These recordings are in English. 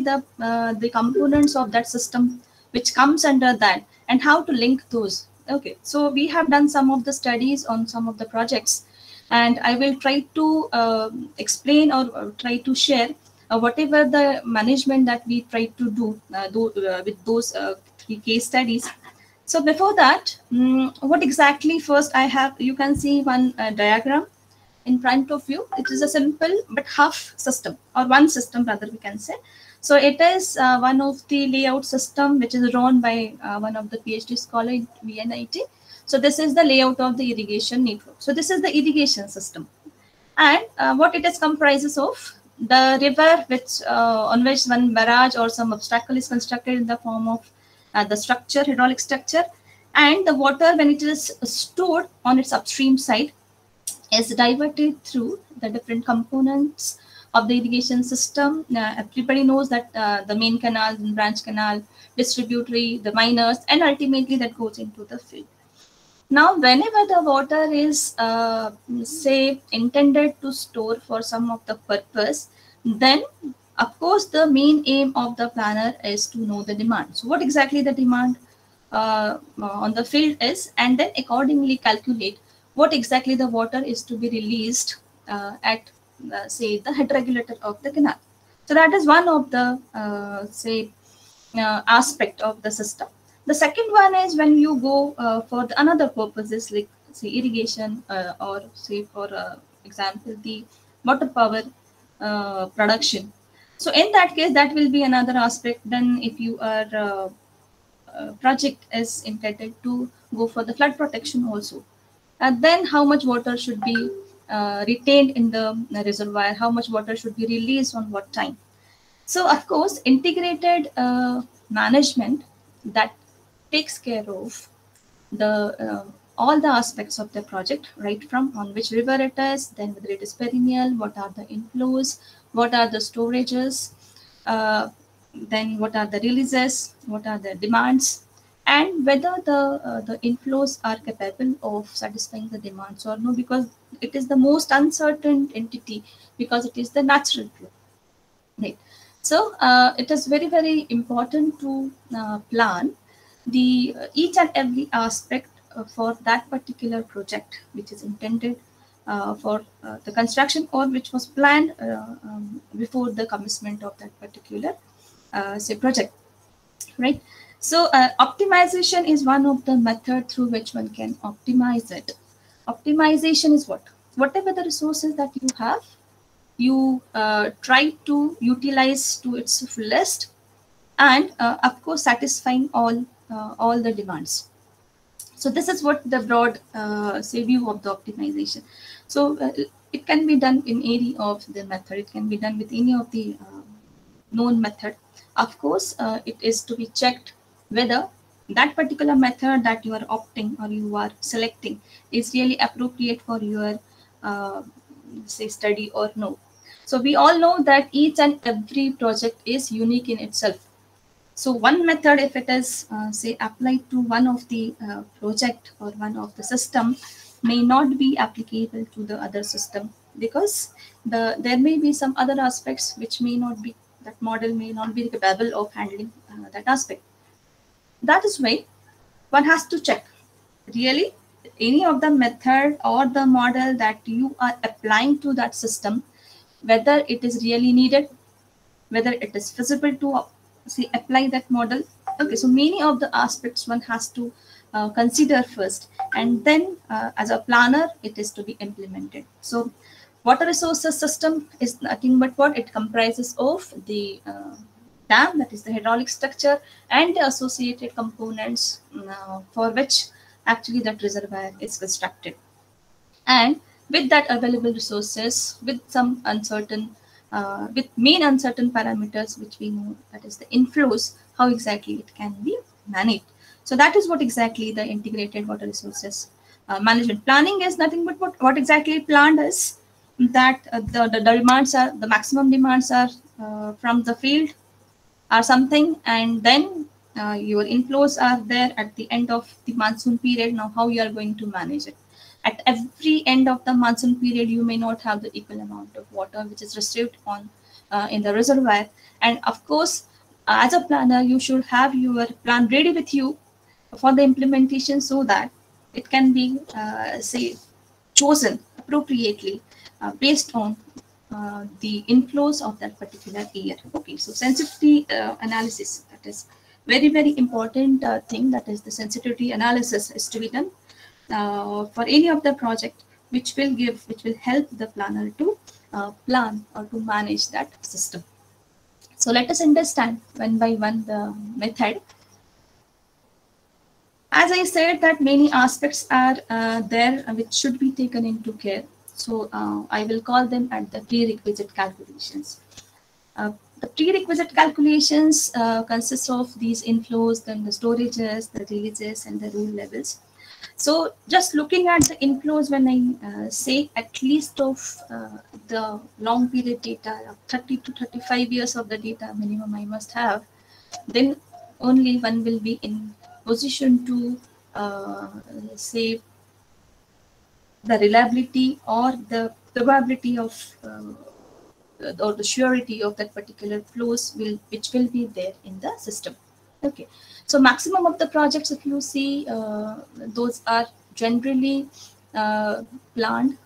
the components of that system which comes under that, and how to link those. Okay, so we have done some of the studies on some of the projects, and I will try to explain or try to share whatever the management that we try to do, with those 3 case studies. So before that, what exactly first I have, you can see one diagram in front of you. It is a simple but half system, or one system rather we can say. So it is one of the layout system which is drawn by one of the PhD scholar in VNIT. So this is the layout of the irrigation network. So this is the irrigation system, and what it is comprises of the river which on which one barrage or some obstacle is constructed in the form of the structure, hydraulic structure, and the water when it is stored on its upstream side is diverted through the different components of the irrigation system. Everybody knows that the main canal, branch canal, distributary, the minors, and ultimately that goes into the field. Now, whenever the water is, say, intended to store for some of the purpose, then of course the main aim of the planner is to know the demand. So, what exactly the demand on the field is, and then accordingly calculate what exactly the water is to be released at, say, the head regulator of the canal. So that is one of the, say, aspect of the system. The second one is when you go for the another purposes like, say, irrigation, or say, for example, the water power production. So in that case, that will be another aspect. Then if you are project is intended to go for the flood protection also, and then how much water should be retained in the reservoir, how much water should be released on what time. So of course, integrated management that takes care of the all the aspects of the project, right from on which river it is, then whether it is perennial, what are the inflows, what are the storages, then what are the releases, what are the demands, and whether the inflows are capable of satisfying the demands or no, because it is the most uncertain entity, because it is the natural flow, right? So it is very, very important to plan the each and every aspect for that particular project which is intended for the construction, or which was planned before the commencement of that particular say project, right? So optimization is one of the method through which one can optimize it. Optimization is what? Whatever the resources that you have, you try to utilize to its fullest, and of course satisfying all the demands. So this is what the broad say view of the optimization. So it can be done in any of the method. It can be done with any of the known method. Of course, it is to be checked whether that particular method that you are opting or you are selecting is really appropriate for your say study or no. So we all know that each and every project is unique in itself. So one method, if it is say applied to one of the project or one of the system, may not be applicable to the other system, because there may be some other aspects which may not be, that model may not be capable of handling that aspect. That is why one has to check really any of the method or the model that you are applying to that system, whether it is really needed, whether it is feasible to say apply that model. Okay, so many of the aspects one has to consider first, and then as a planner it is to be implemented. So water resources system is nothing but what? It comprises of the dam, that is the hydraulic structure, and the associated components for which actually that reservoir is constructed. And with that available resources, with some uncertain with main uncertain parameters which we know, that is the inflows, how exactly it can be managed. So that is what exactly the integrated water resources management. Planning is nothing but what exactly planned is that the demands are, the maximum demands are from the field or something, and then your inflows are there at the end of the monsoon period. Now how you are going to manage it? At every end of the monsoon period, you may not have the equal amount of water which is received on in the reservoir. And of course, as a planner, you should have your plan ready with you for the implementation so that it can be, say, chosen appropriately based on the inflows of that particular year. Okay, so sensitivity analysis, that is very, very important thing, that is the sensitivity analysis is to be done for any of the project, which will help the planner to plan or to manage that system. So let us understand one by one the method. As I said, that many aspects are there which should be taken into care. So I will call them at the prerequisite calculations. The prerequisite calculations consist of these inflows, then the storages, the releases, and the rule levels. So just looking at the inflows, when I say at least of the long period data, 30 to 35 years of the data minimum I must have, then only one will be in position to say the reliability or the probability of or the surety of that particular flows which will be there in the system. Okay, so maximum of the projects, if you see, those are generally planned.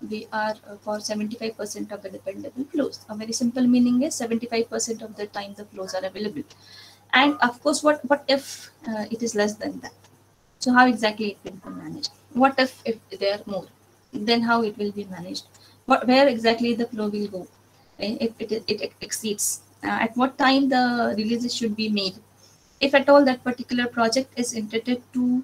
They are for 75% of the dependable flows. A very simple meaning is 75% of the time the flows are available. And of course, what if it is less than that? So how exactly it will be managed? What if there are more? Then how it will be managed? Where exactly the flow will go? If it exceeds, at what time the releases should be made? If at all that particular project is intended to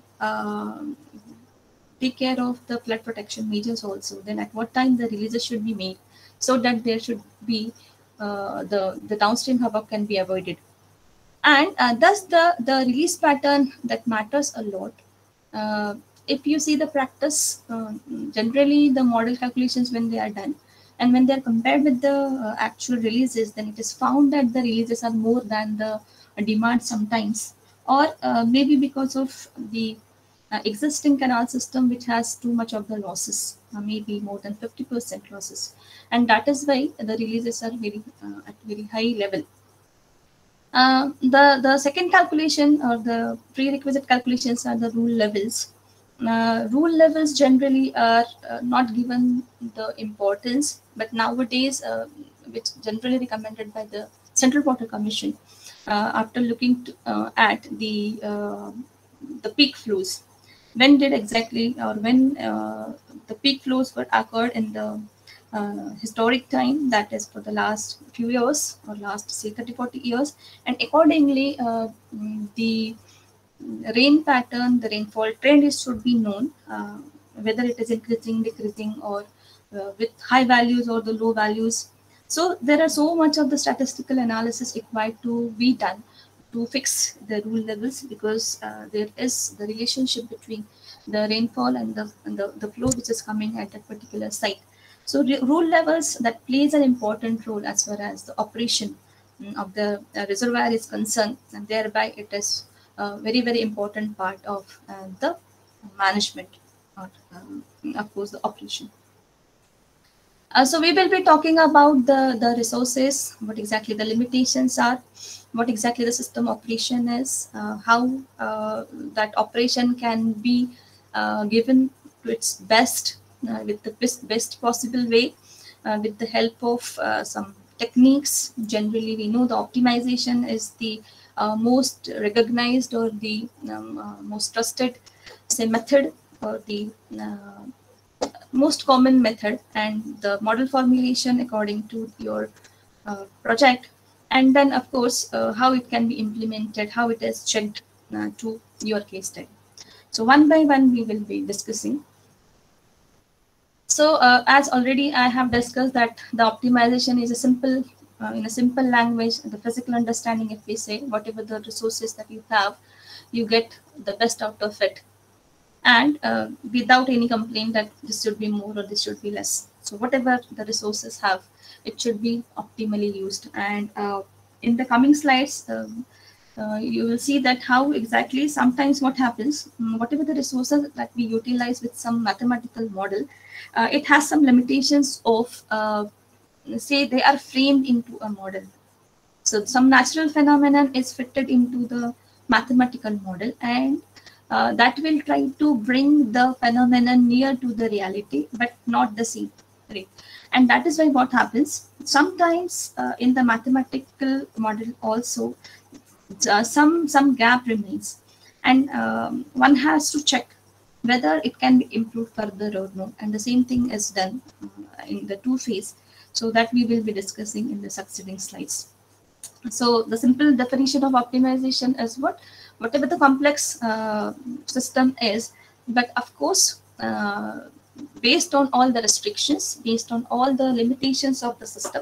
take care of the flood protection measures also, then at what time the releases should be made, so that there should be the downstream havoc can be avoided. And thus the release pattern that matters a lot. If you see the practice, generally the model calculations, when they are done and when they are compared with the actual releases, then it is found that the releases are more than the demand sometimes, or maybe because of the existing canal system which has too much of the losses, maybe more than 50% losses, and that is why the releases are very at very high level. The second calculation or the prerequisite calculations are the rule levels. Rule levels generally are not given the importance, but nowadays, which generally recommended by the Central Water Commission, after looking at the peak flows, when did exactly, or when the peak flows were occurred in the historic time, that is for the last few years or last say 30-40 years, and accordingly the rain pattern, the rainfall trend should be known, whether it is increasing, decreasing, or with high values or the low values. So there are so much of the statistical analysis required to be done to fix the rule levels, because there is the relationship between the rainfall and the flow which is coming at that particular site. So rule levels, that plays an important role as far as the operation of the reservoir is concerned, and thereby it is a very, very important part of the management, or of course the operation. So we will be talking about the resources, what exactly the limitations are, what exactly the system operation is, how that operation can be given to its best, with the best possible way, with the help of some techniques. Generally, we know the optimization is the most recognized or the most trusted, say, method, or the most common method, and the model formulation according to your project, and then of course how it can be implemented, how it is checked to your case study. So one by one we will be discussing. So as already I have discussed, that the optimization is a simple, in a simple language, the physical understanding. If we say whatever the resources that you have, you get the best out of it, and without any complaint that this should be more or this should be less. So whatever the resources have, it should be optimally used. And in the coming slides, you will see that how exactly sometimes what happens, whatever the resources that we utilize with some mathematical model, it has some limitations of say they are framed into a model. So some natural phenomenon is fitted into the mathematical model, and that will try to bring the phenomenon near to the reality, but not the same. Right? And that is why what happens sometimes in the mathematical model also some gap remains, and one has to check whether it can be improved further or no. And the same thing is done in the two phase. So that we will be discussing in the succeeding slides. So the simple definition of optimization is whatever the complex system is, but of course, based on all the restrictions, based on all the limitations of the system,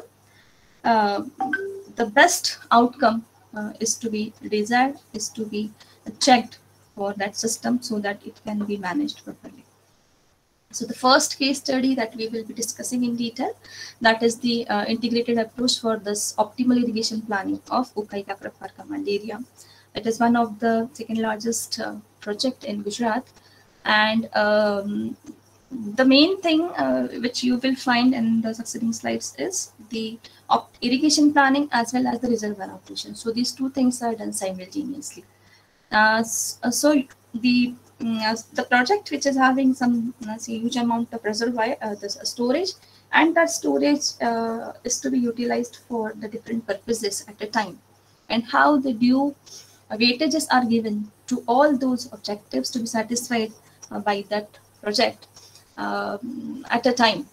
uh, the best outcome is to be desired, is to be checked for that system so that it can be managed properly. So the first case study that we will be discussing in detail, that is the integrated approach for this optimal irrigation planning of Ukai Kakrapar Command area. It is one of the second largest project in Gujarat, and the main thing which you will find in the succeeding slides is the irrigation planning as well as the reservoir operation. So these two things are done simultaneously. So the project which is having some say, huge amount of reservoir, the storage, and that storage is to be utilized for the different purposes at a time, and how the due weightages are given to all those objectives to be satisfied by that project at a time,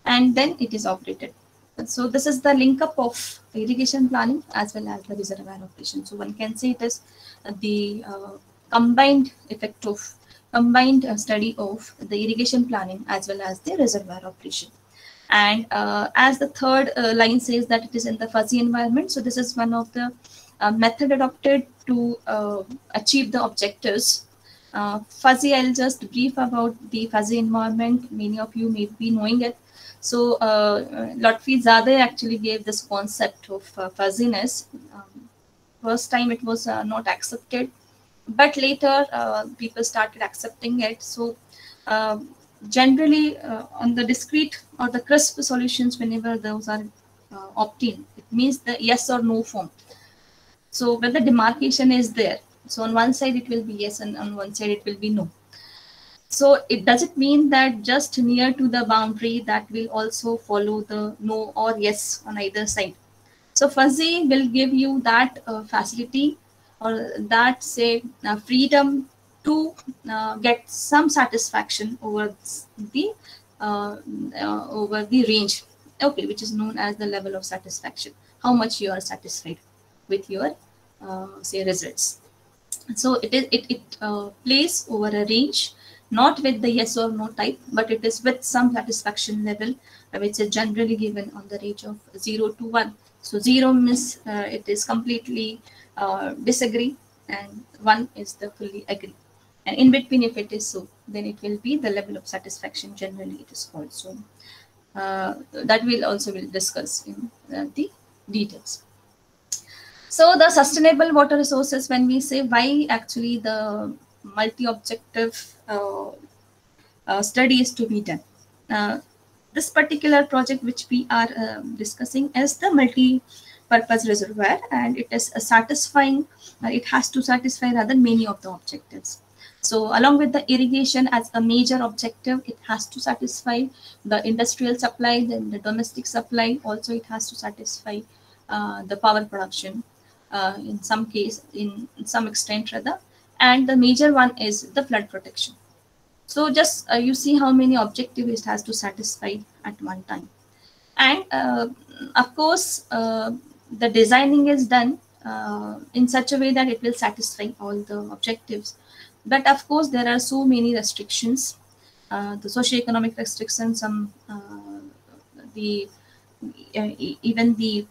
and then it is operated. So this is the link up of irrigation planning as well as the reservoir operation. So one can say it is the combined effect of combined study of the irrigation planning as well as the reservoir operation. And as the third line says that it is in the fuzzy environment. So this is one of the method adopted to achieve the objectives. Fuzzy, I'll just brief about the fuzzy environment. Many of you may be knowing it. So Lotfi Zadeh actually gave this concept of fuzziness. First time it was not accepted, but later people started accepting it. So generally on the discrete or the crisp solutions, whenever those are obtained, it means the yes or no form. So when the demarcation is there, so on one side it will be yes and on one side it will be no. So it doesn't mean that just near to the boundary that will also follow the no or yes on either side. So fuzzy will give you that facility or that say freedom to get some satisfaction over the range, okay, which is known as the level of satisfaction. How much you are satisfied with your say results. So it plays over a range, not with the yes or no type, but it is with some satisfaction level, which is generally given on the range of 0 to 1. So 0 means it is completely disagree, and 1 is the fully agree. And in between, if it is so, then it will be the level of satisfaction, generally it is called. So that we'll also will discuss in the details. So the sustainable water resources, when we say why actually the multi-objective study is to be done. This particular project which we are discussing is the multi-purpose reservoir, and it is satisfying, it has to satisfy rather many of the objectives. So along with the irrigation as a major objective, it has to satisfy the industrial supply, then the domestic supply. Also, it has to satisfy the power production in some case, in some extent rather. And the major one is the flood protection. So just you see how many objectives it has to satisfy at one time. And of course, the designing is done in such a way that it will satisfy all the objectives. But of course, there are so many restrictions, the socioeconomic restrictions, some even the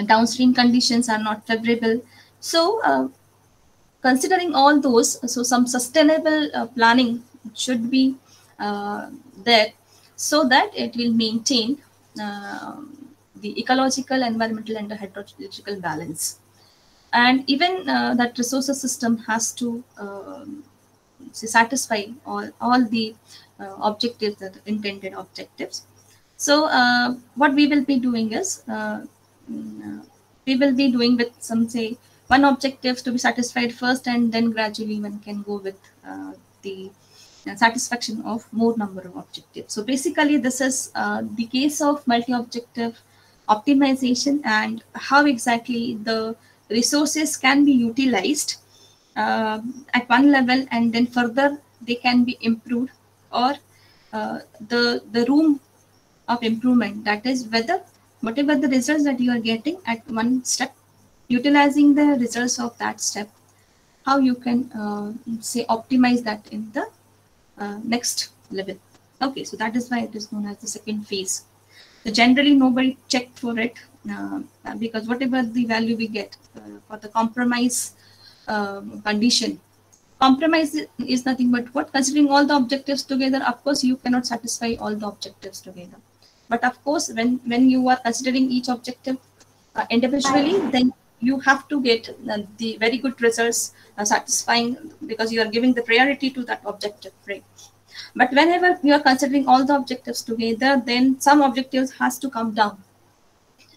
downstream conditions are not favorable. So considering all those, so some sustainable planning should be there so that it will maintain the ecological, environmental, and the hydrological balance. And even that resources system has to satisfy all the objectives, the intended objectives. So what we will be doing is we will be doing with some, say, one objectives to be satisfied first, and then gradually one can go with the satisfaction of more number of objectives. So basically this is the case of multi-objective optimization and how exactly the resources can be utilized at one level, and then further they can be improved, or the room of improvement, that is whether whatever the results that you are getting at one step, utilizing the results of that step, how you can say optimize that in the next level. Okay, so that is why it is known as the second phase. So generally nobody checked for it because whatever the value we get for the compromise condition, compromise is nothing but what, considering all the objectives together. Of course you cannot satisfy all the objectives together, but of course when you are considering each objective individually, then you have to get the very good results satisfying, because you are giving the priority to that objective, right? But whenever you are considering all the objectives together, then some objectives has to come down,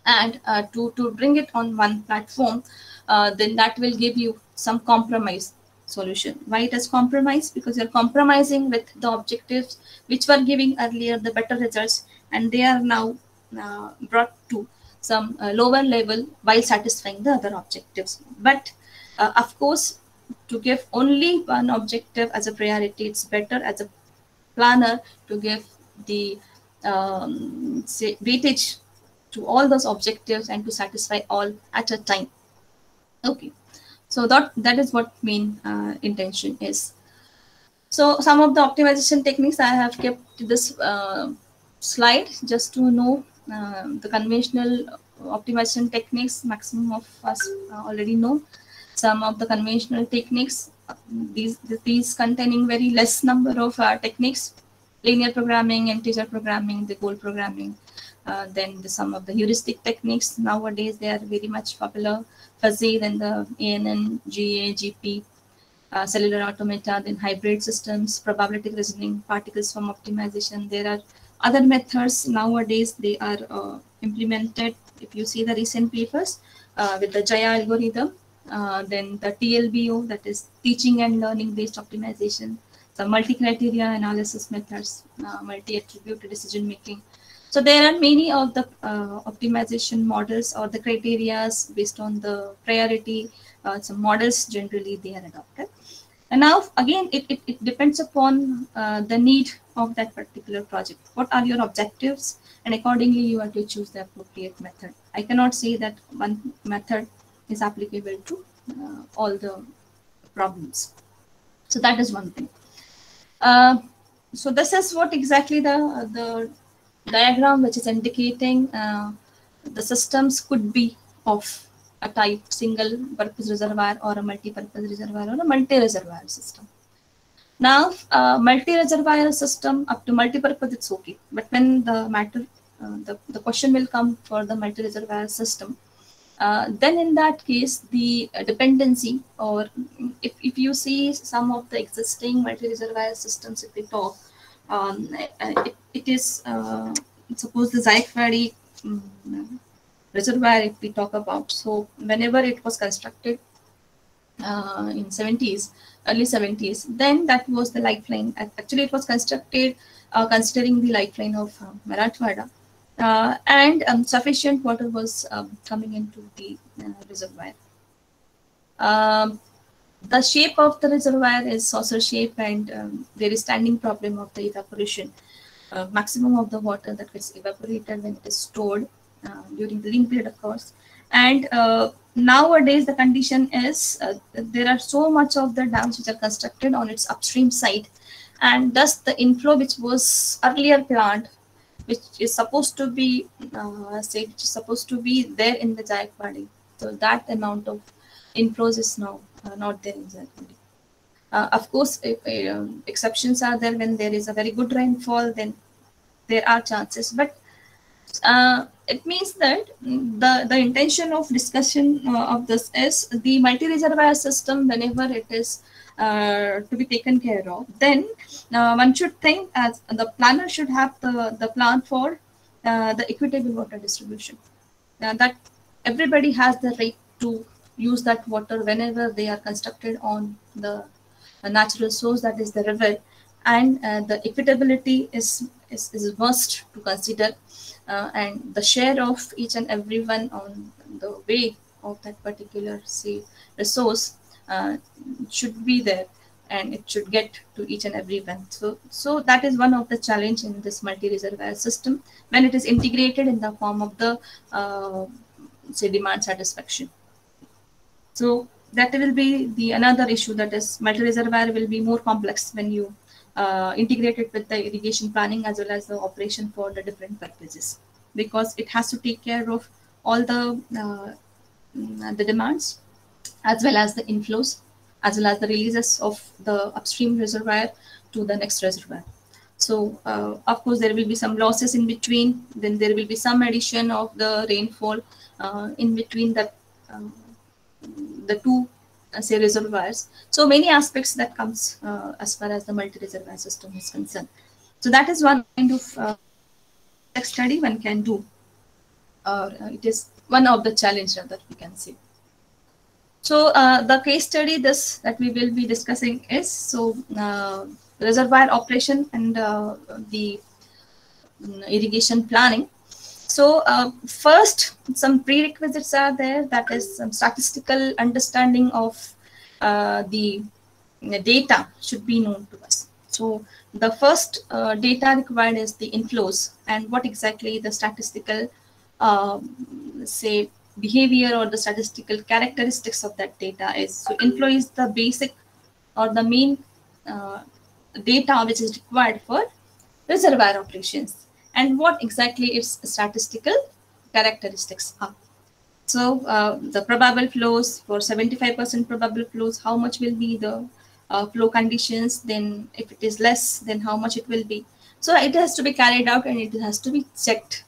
and to bring it on one platform, then that will give you some compromise solution. Why it is compromise? Because you're compromising with the objectives which were giving earlier the better results, and they are now brought to some lower level while satisfying the other objectives. But of course, to give only one objective as a priority, it's better as a planner to give the say weightage to all those objectives and to satisfy all at a time. Okay, so that is what main intention is. So some of the optimization techniques, I have kept this slide just to know the conventional optimization techniques. Maximum of us already know some of the conventional techniques. These containing very less number of techniques: linear programming, integer programming, the goal programming. Then some of the heuristic techniques nowadays, they are very much popular: fuzzy, then the ANN, GA, GP, cellular automata, then hybrid systems, probabilistic reasoning, particles from optimization. There are other methods nowadays, they are implemented. If you see the recent papers with the Jaya algorithm, then the TLBO, that is teaching and learning based optimization, the multi-criteria analysis methods, multi-attribute decision making. So there are many of the optimization models or the criterias based on the priority. Some models generally they are adopted. And now again, it depends upon the need of that particular project. What are your objectives? And accordingly, you have to choose the appropriate method. I cannot say that one method is applicable to all the problems. So that is one thing. So this is what exactly the diagram which is indicating the systems could be of a type single purpose reservoir or a multi-purpose reservoir or a multi-reservoir system. Now, multi-reservoir system up to multi-purpose, it's okay. But when the matter, the question will come for the multi-reservoir system, then in that case, the dependency, or if you see some of the existing multi-reservoir systems, if we talk, it is suppose the Zayek-Fady reservoir, if we talk about. So whenever it was constructed in 70s, early 70s, then that was the lifeline. Actually, it was constructed considering the lifeline of Marathwada, and sufficient water was coming into the reservoir. The shape of the reservoir is saucer shape, and there is standing problem of the evaporation. Maximum of the water that gets evaporated when it is stored during the lean period, of course. And nowadays the condition is there are so much of the dams which are constructed on its upstream side, and thus the inflow which was earlier planned, which is supposed to be there in the Zayek-Fady. So that amount of inflows is now not there in Zayek-Fady. Of course, exceptions are there. When there is a very good rainfall, then there are chances. But it means that the intention of discussion of this is the multi-reservoir system, whenever it is to be taken care of, then one should think as the planner should have the plan for the equitable water distribution. That everybody has the right to use that water whenever they are constructed on the natural source, that is the river, and the equitability is must to consider, and the share of each and everyone on the way of that particular, say, resource should be there, and it should get to each and everyone. So that is one of the challenge in this multi-reservoir system when it is integrated in the form of the say demand satisfaction. So that will be the another issue, that is multi-reservoir will be more complex when you integrate it with the irrigation planning as well as the operation for the different purposes, because it has to take care of all the demands as well as the inflows, as well as the releases of the upstream reservoir to the next reservoir. So of course there will be some losses in between, then there will be some addition of the rainfall in between the two say reservoirs. So many aspects that comes as far as the multi-reservoir system is concerned. So that is one kind of study one can do, or it is one of the challenges that we can see. So the case study that we will be discussing is reservoir operation and the irrigation planning. So first, some prerequisites are there, that is some statistical understanding of the data should be known to us. So the first data required is the inflows, and what exactly the statistical say behavior or the statistical characteristics of that data is. So inflow is the basic or the main data which is required for reservoir operations, and what exactly its statistical characteristics are. So the probable flows, for 75% probable flows, how much will be the flow conditions, then if it is less, then how much it will be. So it has to be carried out and it has to be checked.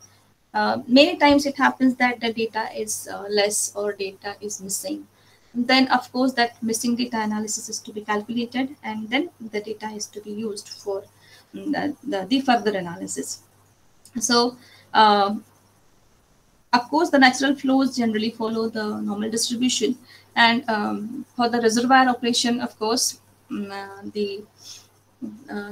Many times it happens that the data is less or data is missing. Then of course that missing data analysis is to be calculated, and then the data is to be used for the further analysis. So of course the natural flows generally follow the normal distribution, and for the reservoir operation, of course, the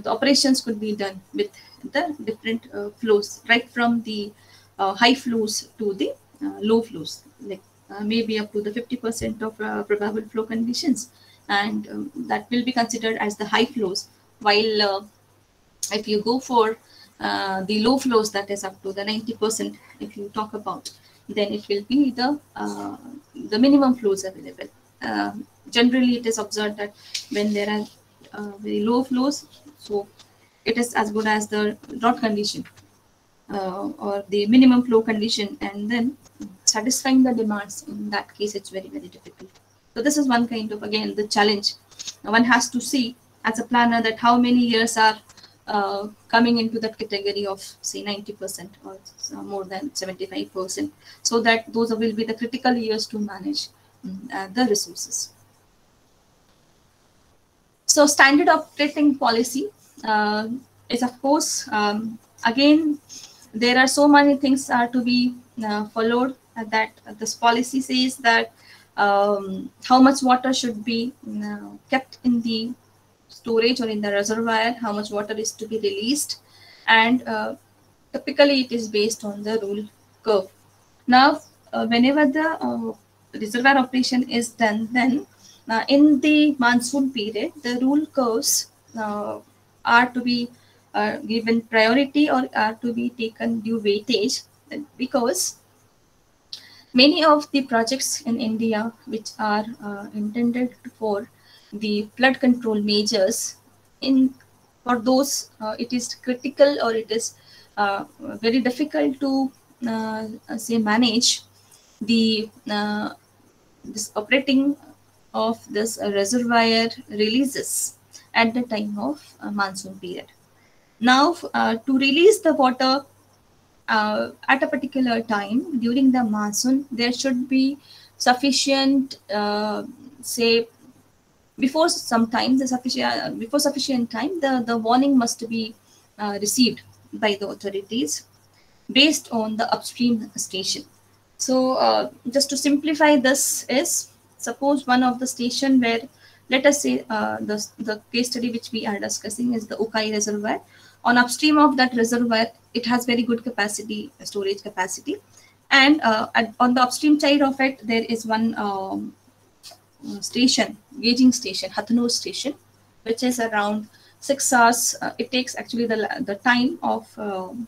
operations could be done with the different flows, right from the high flows to the low flows, like maybe up to the 50% of probable flow conditions, and that will be considered as the high flows, while if you go for the low flows, that is up to the 90%, if you talk about, then it will be the minimum flows available. Generally it is observed that when there are very low flows, so it is as good as the drought condition or the minimum flow condition, and then satisfying the demands in that case it's very, very difficult. So this is one kind of, again, the challenge. One has to see as a planner that how many years are coming into that category of say 90% or more than 75%, so that those will be the critical years to manage the resources. So standard operating policy is, of course, again, there are so many things are to be followed, that this policy says that how much water should be kept in the storage or in the reservoir, how much water is to be released, and typically it is based on the rule curve. Now, whenever the reservoir operation is done, then in the monsoon period, the rule curves are to be given priority or are to be taken due weightage, because many of the projects in India which are intended for the flood control measures, for those it is critical or it is very difficult to say manage the this operating of this reservoir releases at the time of monsoon period. Now to release the water at a particular time during the monsoon, there should be sufficient say before some time, before sufficient time, the warning must be received by the authorities, based on the upstream station. So just to simplify this is, suppose one of the station where, let us say the case study which we are discussing is the Ukai reservoir. On upstream of that reservoir, it has very good capacity, storage capacity. And on the upstream side of it, there is one station, gauging station, Hathnur station, which is around 6 hours. It takes actually the time of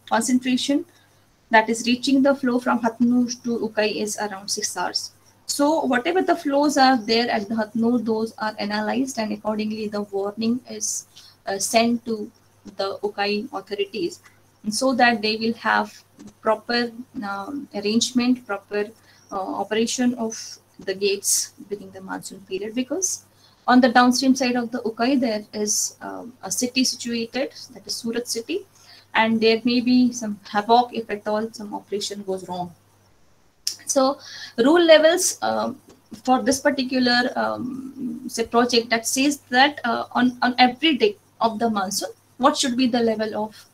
concentration that is reaching the flow from Hathnur to Ukai is around 6 hours. So whatever the flows are there at the Hathnur, those are analyzed, and accordingly the warning is sent to the Ukai authorities, so that they will have proper arrangement, proper operation of the gates during the monsoon period. Because on the downstream side of the Ukai, there is a city situated, that is Surat city, and there may be some havoc if at all some operation goes wrong. So rule levels for this particular say project, that says that on every day of the monsoon, what should be the level of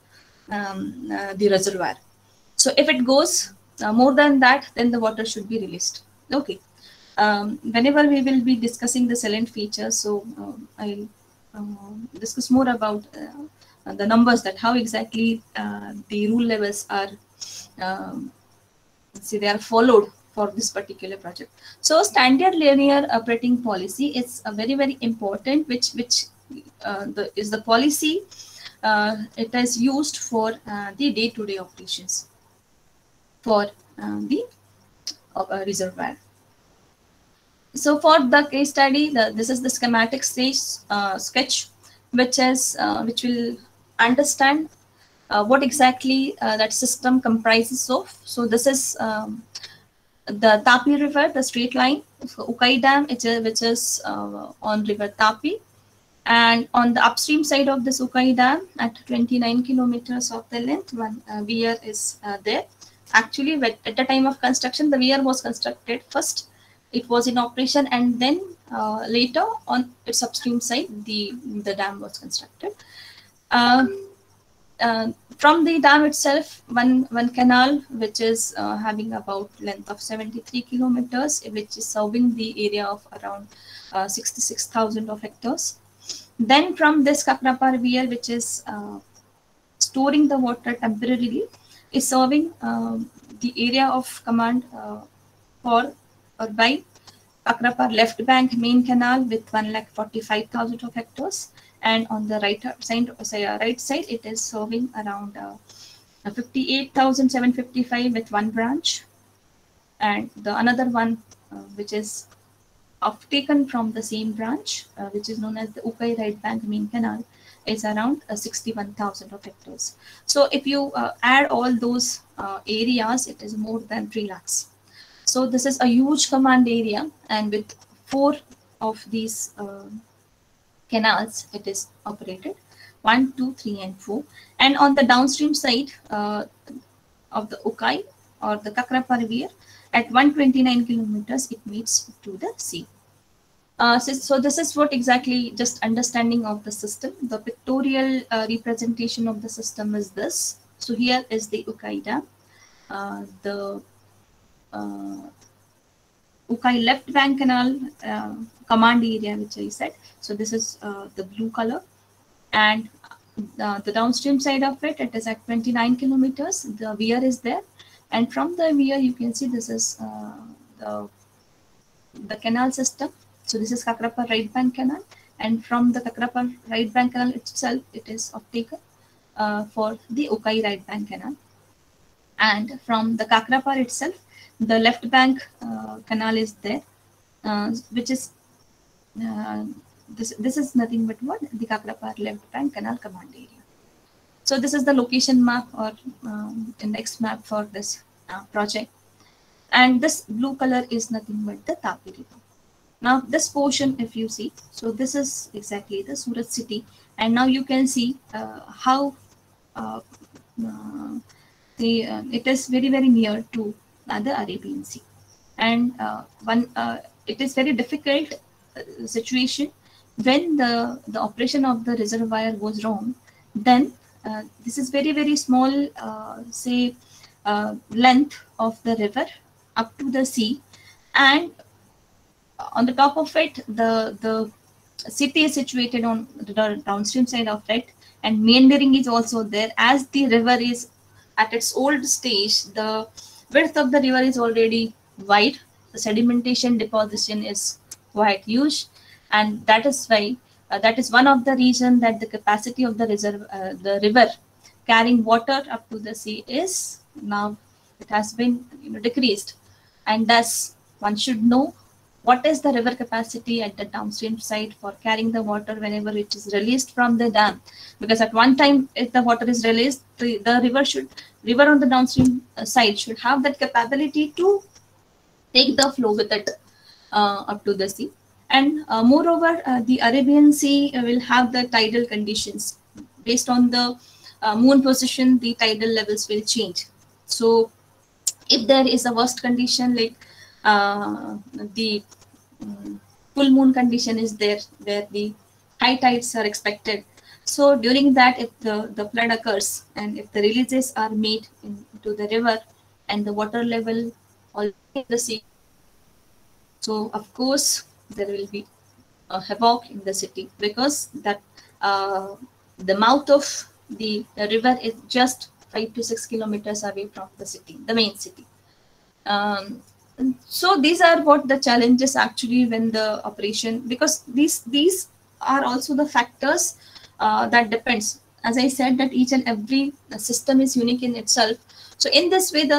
the reservoir. So if it goes more than that, then the water should be released. Okay. Whenever we will be discussing the salient features, so I'll discuss more about the numbers, that how exactly the rule levels are they are followed for this particular project. So standard linear operating policy is a very important, which is the policy it is used for the day-to-day operations for the reservoir. So for the case study, this is the schematic sketch, which will understand what exactly that system comprises of. So this is the Tapi River, the straight line, Ukai Dam, which is on River Tapi. And on the upstream side of this Ukai Dam, at 29 kilometers of the length, one weir is there. Actually, at the time of construction, the weir was constructed first. It was in operation, and then later on its upstream side, the dam was constructed. From the dam itself, one canal, which is having about length of 73 kilometers, which is serving the area of around 66,000 of hectares. Then from this Kakrapar weir, which is storing the water temporarily, is serving the area of command for or by Kakrapar left bank main canal with 1,45,000 of hectares. And on the right side, it is serving around 58,755 with one branch. And the another one, which is taken from the same branch, which is known as the Ukai right bank main canal, is around 61,000 of hectares. So if you add all those areas, it is more than 3 lakhs. So this is a huge command area, and with 4 of these canals, it is operated, 1, 2, 3, and 4. And on the downstream side of the Ukai or the Kakrapar weir, at 129 kilometers, it meets to the sea. So this is what exactly, just understanding of the system. The pictorial representation of the system is this. So here is the Ukai Dam, the Ukai left bank canal command area, which I said. So this is the blue color, and the downstream side of it, it is at 29 kilometers. The weir is there, and from the weir you can see this is the canal system. So this is Kakrapar right bank canal, and from the Kakrapar right bank canal itself, it is uptaken for the Ukai right bank canal. And from the Kakrapar itself, the left bank canal is there, which is this is nothing but what the Kakrapar left bank canal command area. So this is the location map or index map for this project, and this blue color is nothing but the Tapi River. Now this portion, if you see, so this is exactly the Surat city, and now you can see how it is very near to the Arabian Sea, and it is very difficult situation when the operation of the reservoir goes wrong. Then this is very small, say length of the river up to the sea, and on the top of it, the city is situated on the downstream side of it, and meandering is also there. As the river is at its old stage, the width of the river is already wide. The sedimentation deposition is quite huge, and that is why that is one of the reason that the capacity of the river carrying water up to the sea is now, it has been decreased, and thus one should know what is the river capacity at the downstream side for carrying the water whenever it is released from the dam. Because at one time, if the water is released, the river on the downstream side should have that capability to take the flow with it up to the sea. And moreover, the Arabian Sea will have the tidal conditions. Based on the moon position, the tidal levels will change. So if there is a worst condition, like the full moon condition is there, where the high tides are expected. So during that, if the flood occurs, and if the releases are made into the river, and the water level already in the sea, so of course there will be a havoc in the city, because that the mouth of the river is just 5 to 6 kilometers away from the city, the main city. So these are what the challenges actually when the operation, because these are also the factors that depends. As I said, that each and every system is unique in itself. So in this way,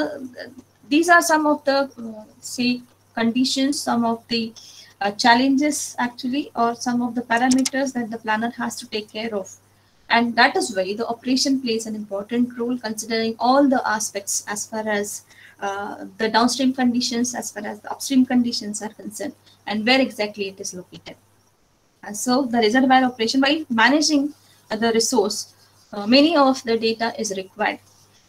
these are some of the say conditions, some of the challenges actually, or some of the parameters that the planner has to take care of. And that is why the operation plays an important role, considering all the aspects as far as the downstream conditions, as far as the upstream conditions are concerned, and where exactly it is located. So the reservoir operation, by managing the resource, many of the data is required.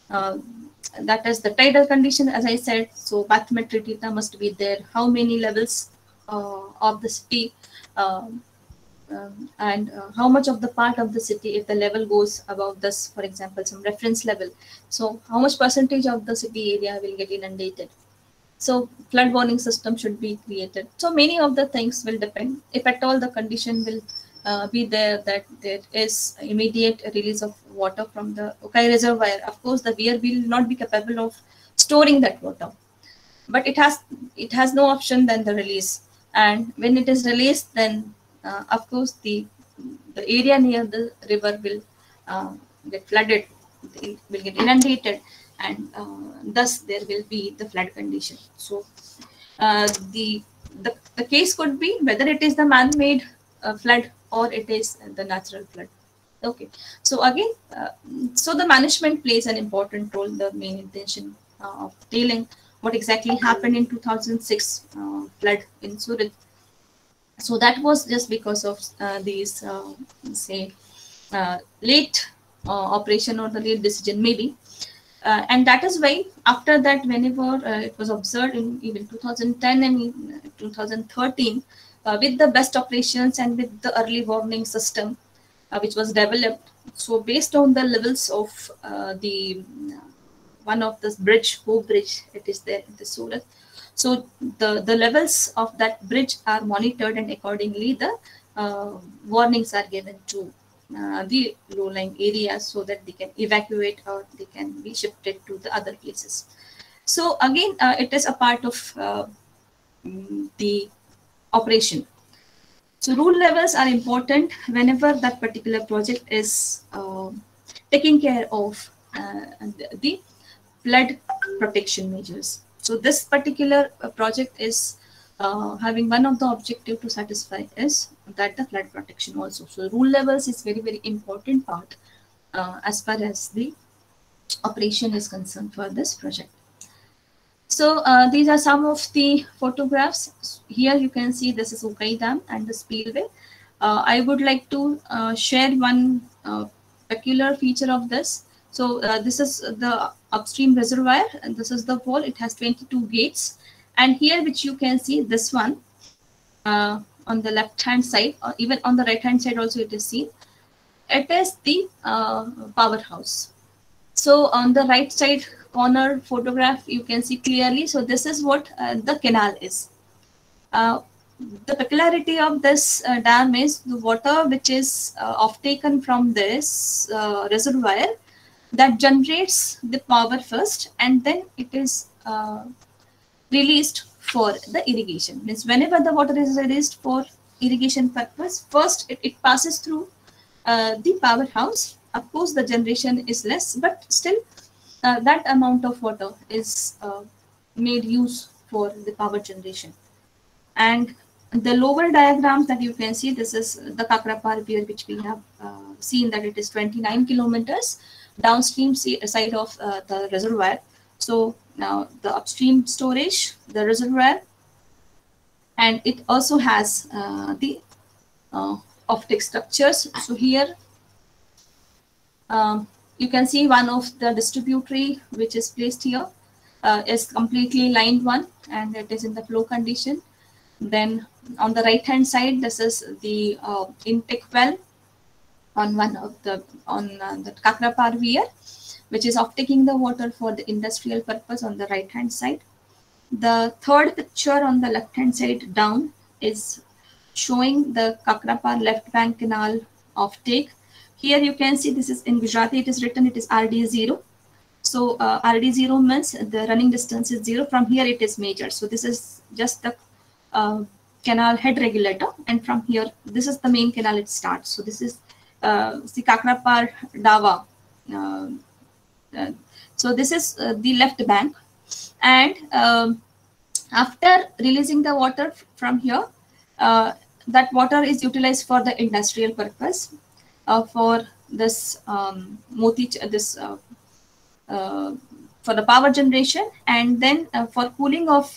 That is the tidal condition, as I said. So bathymetric data must be there. How many levels of the city, and how much of the part of the city, if the level goes above this, for example, some reference level, so how much percentage of the city area will get inundated. So flood warning system should be created. So many of the things will depend. If at all the condition will be there, that there is immediate release of water from the Ukai reservoir, of course the weir will not be capable of storing that water, but it has no option than the release. And when it is released, then of course the area near the river will get flooded, it will get inundated, and thus there will be the flood condition. So the case could be whether it is the man-made flood or it is the natural flood. Okay, so again, so the management plays an important role. The main intention of dealing what exactly happened in 2006 flood in Surat. So that was just because of these say late operation or the late decision maybe. And that is why after that, whenever it was observed in even 2010 and in 2013, with the best operations and with the early warning system which was developed. So based on the levels of the one of this bridge, Hope Bridge, it is there in the Surat. So the levels of that bridge are monitored, and accordingly the warnings are given to the low-lying areas so that they can evacuate or they can be shifted to the other places. So again, it is a part of the operation. So rule levels are important whenever that particular project is taking care of the flood protection measures. So this particular project is having one of the objective to satisfy is that the flood protection also. So rule levels is very, very important part as far as the operation is concerned for this project. So these are some of the photographs. Here you can see this is Ukai Dam and the spillway. I would like to share one peculiar feature of this. So this is the upstream reservoir, and this is the wall. It has 22 gates. And here, which you can see, this one on the left-hand side, or even on the right-hand side also it is seen. It is the powerhouse. So on the right side corner photograph, you can see clearly. So this is what the canal is. The peculiarity of this dam is the water which is offtaken from this reservoir that generates the power first, and then it is released for the irrigation. Means whenever the water is released for irrigation purpose, first it passes through the powerhouse. Of course, the generation is less, but still that amount of water is made use for the power generation. And the lower diagrams that you can see, this is the Kakrapar pier, which we have seen that it is 29 kilometers downstream side of the reservoir. So now the upstream storage, the reservoir, and it also has the offtake structures. So here you can see one of the distributary which is placed here is completely lined one, and it is in the flow condition. Then on the right hand side, this is the intake well on one of the the Kakrapar weir, which is off-taking the water for the industrial purpose on the right hand side. The third picture on the left hand side down is showing the Kakrapar left bank canal off-take. Here you can see this is in Gujarati, it is written, it is RD0. So RD0 means the running distance is 0. From here it is measured. So this is just the canal head regulator, and from here this is the main canal it starts. So this is the Kakrapar Dawa. So this is the left bank, and after releasing the water from here, that water is utilized for the industrial purpose for this for the power generation, and then for cooling of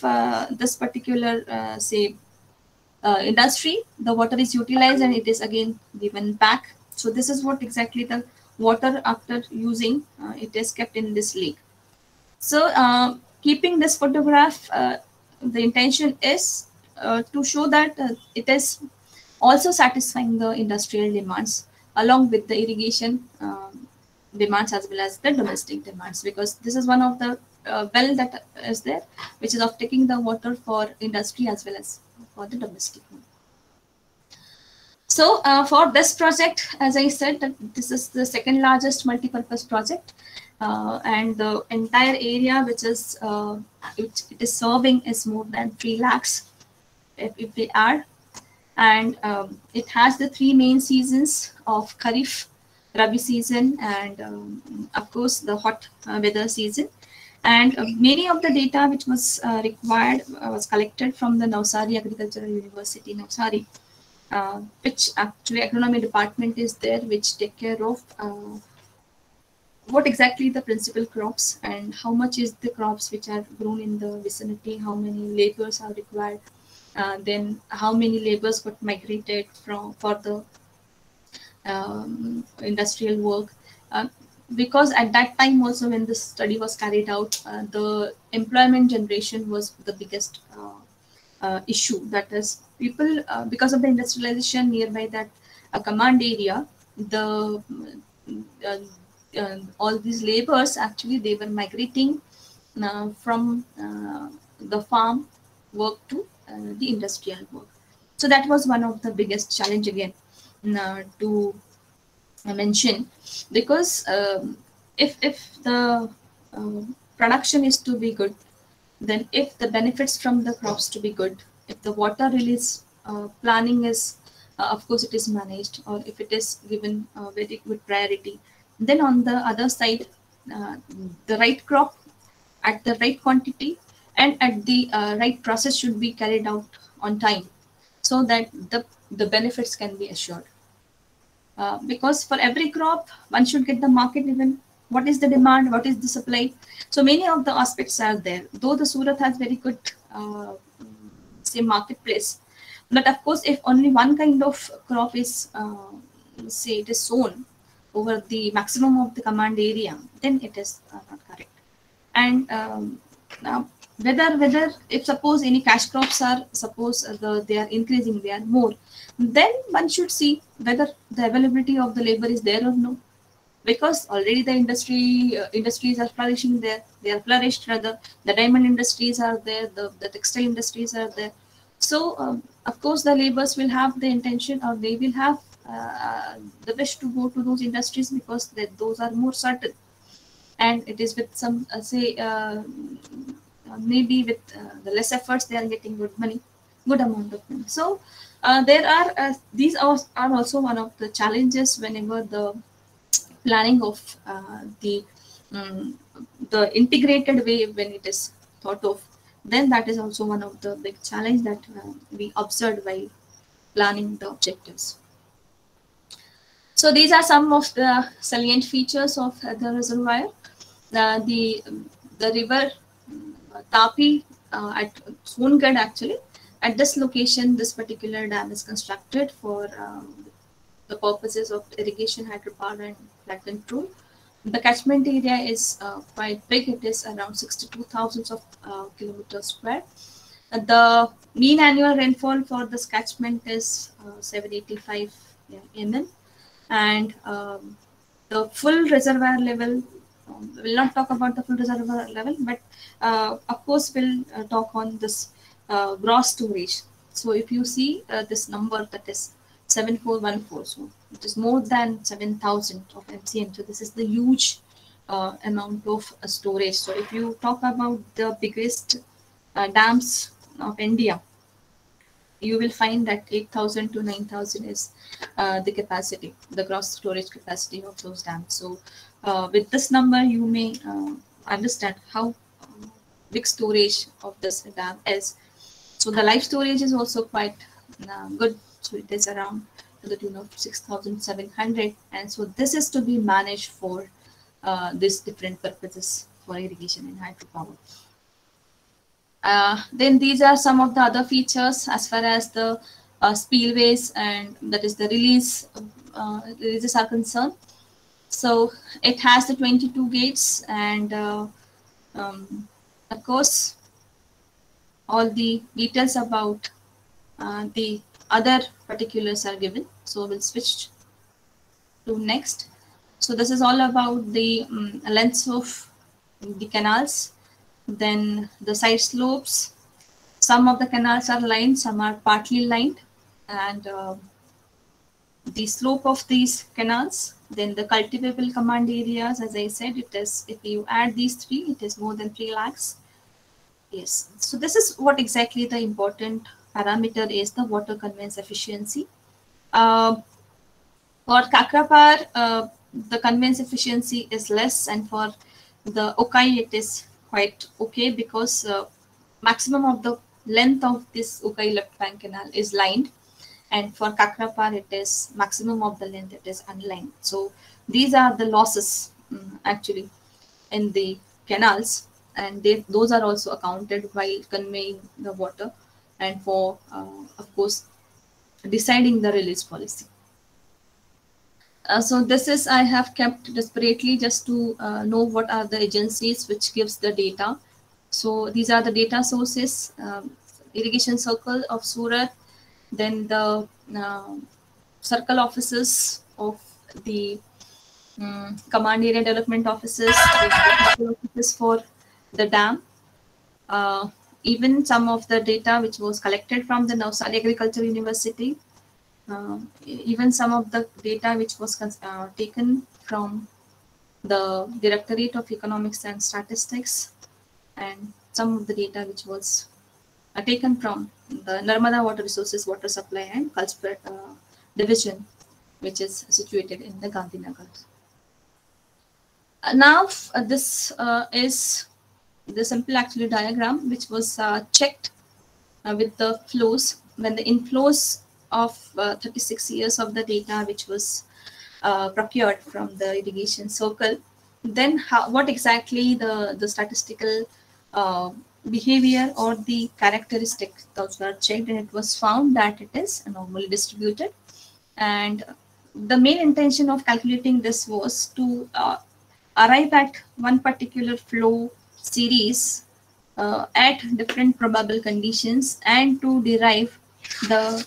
this particular industry, the water is utilized and it is again given back. So this is what exactly the water after using it is kept in this lake. So keeping this photograph, the intention is to show that it is also satisfying the industrial demands along with the irrigation demands as well as the domestic demands, because this is one of the well that is there which is of taking the water for industry as well as for the domestic one. So for this project, as I said, that this is the second largest multi-purpose project, and the entire area which is it is serving is more than 3 lakhs FPR, and it has the 3 main seasons of Kharif, Rabi season, and of course the hot weather season. And many of the data which was required was collected from the Navsari Agricultural University, Navsari, which actually agronomy department is there, which take care of what exactly the principal crops and how much is the crops which are grown in the vicinity, how many laborers are required, then how many laborers got migrated for the industrial work. Because at that time also when this study was carried out, the employment generation was the biggest issue. That is, people, because of the industrialization nearby that command area, the all these laborers actually they were migrating from the farm work to the industrial work. So that was one of the biggest challenge again to mention, because if the production is to be good, then if the benefits from the crops to be good, if the water release planning is of course it is managed, or if it is given very good priority, then on the other side the right crop at the right quantity and at the right process should be carried out on time, so that the benefits can be assured. Because for every crop, one should get the market even. What is the demand? What is the supply? So many of the aspects are there. Though the Surat has very good, say, marketplace, but of course, if only one kind of crop is, say, it is sown over the maximum of the command area, then it is not correct. And now, whether if suppose any cash crops are they are increasing, they are more, then one should see whether the availability of the labor is there or no. because already the industries are flourishing there. They are flourished rather. The diamond industries are there. The textile industries are there. So of course the laborers will have the intention, or they will have the wish to go to those industries because those are more certain, and it is with some maybe with the less efforts they are getting good amount of money. So there are these are also one of the challenges whenever the planning of um, the integrated way when it is thought of, then that is also one of the big challenge that we observed while planning the objectives. So these are some of the salient features of the reservoir. The river Tapi at Soongad actually. At this location, this particular dam is constructed for the purposes of irrigation, hydropower, and flood control. The catchment area is quite big. It is around 62,000 of kilometers square. The mean annual rainfall for this catchment is 785 mm, and the full reservoir level. We'll not talk about the full reservoir level, but of course we'll talk on this gross storage. So if you see this number, that is 7414, so it is more than 7,000 of MCM. So this is the huge amount of storage. So if you talk about the biggest dams of India, you will find that 8,000 to 9,000 is the capacity, the gross storage capacity of those dams. So with this number, you may understand how big storage of this dam is. So the life storage is also quite good. So it is around to the tune of 6,700. And so this is to be managed for these different purposes for irrigation and hydropower. Then these are some of the other features as far as the spillways and that is the releases are concerned. So it has the 22 gates, and of course all the details about the other particulars are given. So we'll switch to next. So this is all about the lengths of the canals, then the side slopes. Some of the canals are lined, some are partly lined, and the slope of these canals. Then the cultivable command areas, as I said, it is, if you add these three, it is more than 3 lakhs. Yes, so this is what exactly the important parameter is, the water conveyance efficiency. For Kakrapar, the conveyance efficiency is less, and for the Ukai it is quite okay, because maximum of the length of this Ukai left bank canal is lined, and for Kakrapar it is maximum of the length it is unlined. So these are the losses actually in the canals, and those are also accounted while conveying the water and for of course deciding the release policy. So this is, I have kept desperately just to know what are the agencies which gives the data. So these are the data sources: Irrigation Circle of Surat, then the circle offices of the command area development offices, offices for the dam. Even some of the data which was collected from the Navsari Agricultural University. Even some of the data which was taken from the Directorate of Economics and Statistics, and some of the data which was taken from the Narmada Water Resources, Water Supply and Culture Division, which is situated in the Gandhinagar. Now this is the simple actually diagram which was checked with the flows when the inflows of 36 years of the data which was procured from the irrigation circle. Then what exactly the statistical behavior or the characteristics those were checked, and it was found that it is normally distributed. And the main intention of calculating this was to arrive at one particular flow series at different probable conditions, and to derive the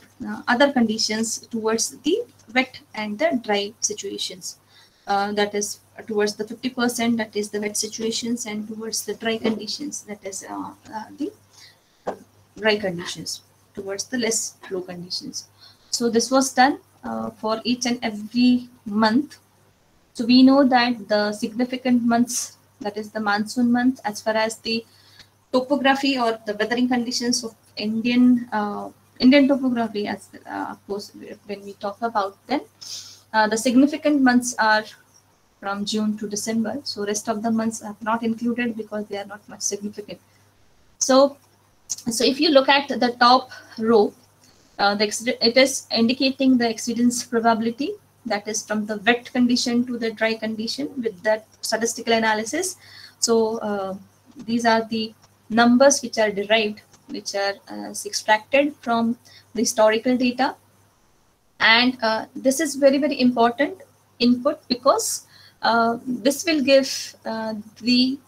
other conditions towards the wet and the dry situations. that is towards the 50%, that is the wet situations, and towards the dry conditions, that is the dry conditions, towards the less flow conditions. So this was done for each and every month. So we know that the significant months, that is the monsoon month, as far as the topography or the weathering conditions of Indian topography, as of course, when we talk about them, the significant months are from June to December. So rest of the months are not included because they are not much significant. So if you look at the top row, it is indicating the exceedance probability, that is from the wet condition to the dry condition with that statistical analysis. So these are the numbers which are derived, which are extracted from the historical data. And this is very, very important input, because this will give the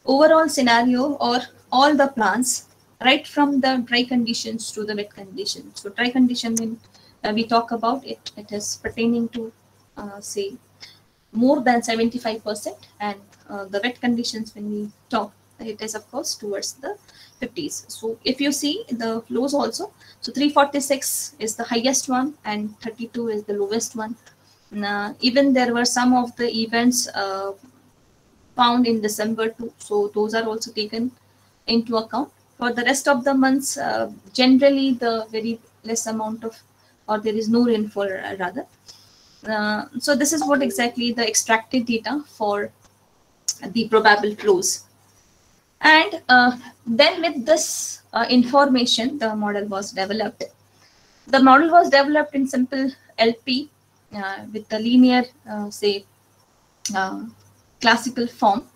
overall scenario or all the plants right from the dry conditions to the wet conditions. So dry condition, when we talk about it, it is pertaining to say more than 75%, and the wet conditions, when we talk, it is of course towards the 50s. So if you see the flows also, so 346 is the highest one and 32 is the lowest one. Even there were some of the events found in December too, so those are also taken into account. For the rest of the months, generally the very less amount of, or there is no rainfall rather. So this is what exactly the extracted data for the probable flows. And then with this information, the model was developed. The model was developed in simple LP with the linear, say, classical form.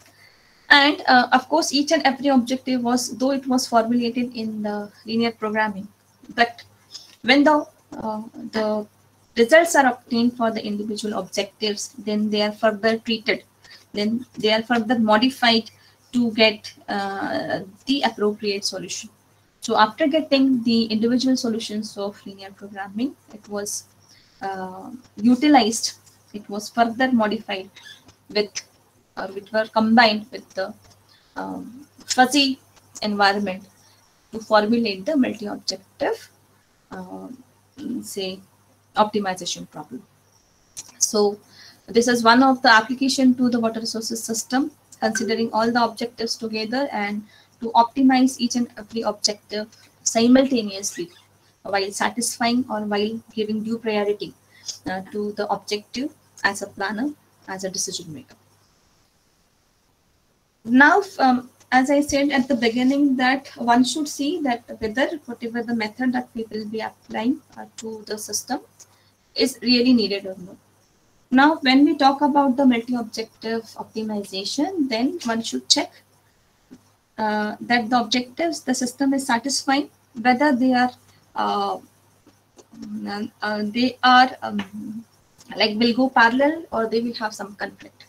And of course, each and every objective was, though it was formulated in the linear programming, but when the results are obtained for the individual objectives, then they are further treated, then they are further modified to get the appropriate solution. So after getting the individual solutions of linear programming, it was utilized, it was further modified with, or which were combined with the fuzzy environment to formulate the multi-objective, say, optimization problem. So this is one of the application to the water resources system, considering all the objectives together and to optimize each and every objective simultaneously while satisfying or while giving due priority to the objective as a planner, as a decision maker. Now, as I said at the beginning, that one should see that whether whatever the method that we will be applying to the system is really needed or not. Now, when we talk about the multi-objective optimization, then one should check that the objectives the system is satisfying, whether they are like will go parallel or they will have some conflict.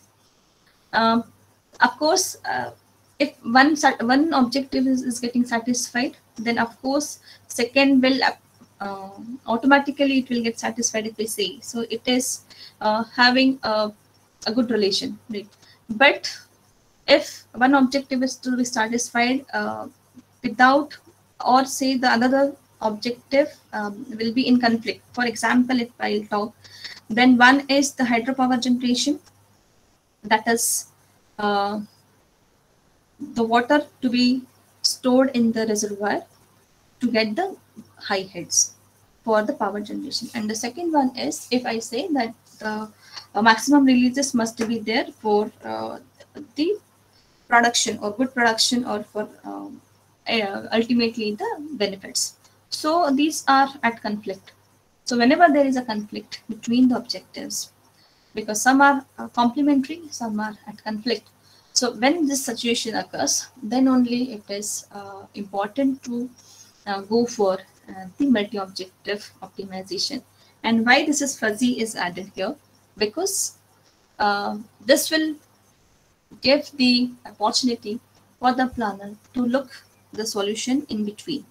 Of course, if one objective is getting satisfied, then of course second will automatically it will get satisfied if we say. So it is having a good relation, right? But if one objective is to be satisfied without, or say the another objective will be in conflict. For example, if I'll talk, then one is the hydropower generation, that is the water to be stored in the reservoir to get the high heads for the power generation. And the second one is, if I say that the maximum releases must be there for the production or good production, or for ultimately the benefits. So these are at conflict. So whenever there is a conflict between the objectives, because some are complementary, some are at conflict. So when this situation occurs, then only it is important to go for the multi-objective optimization. And why this is fuzzy is added here, because this will give the opportunity for the planner to look the solution in between,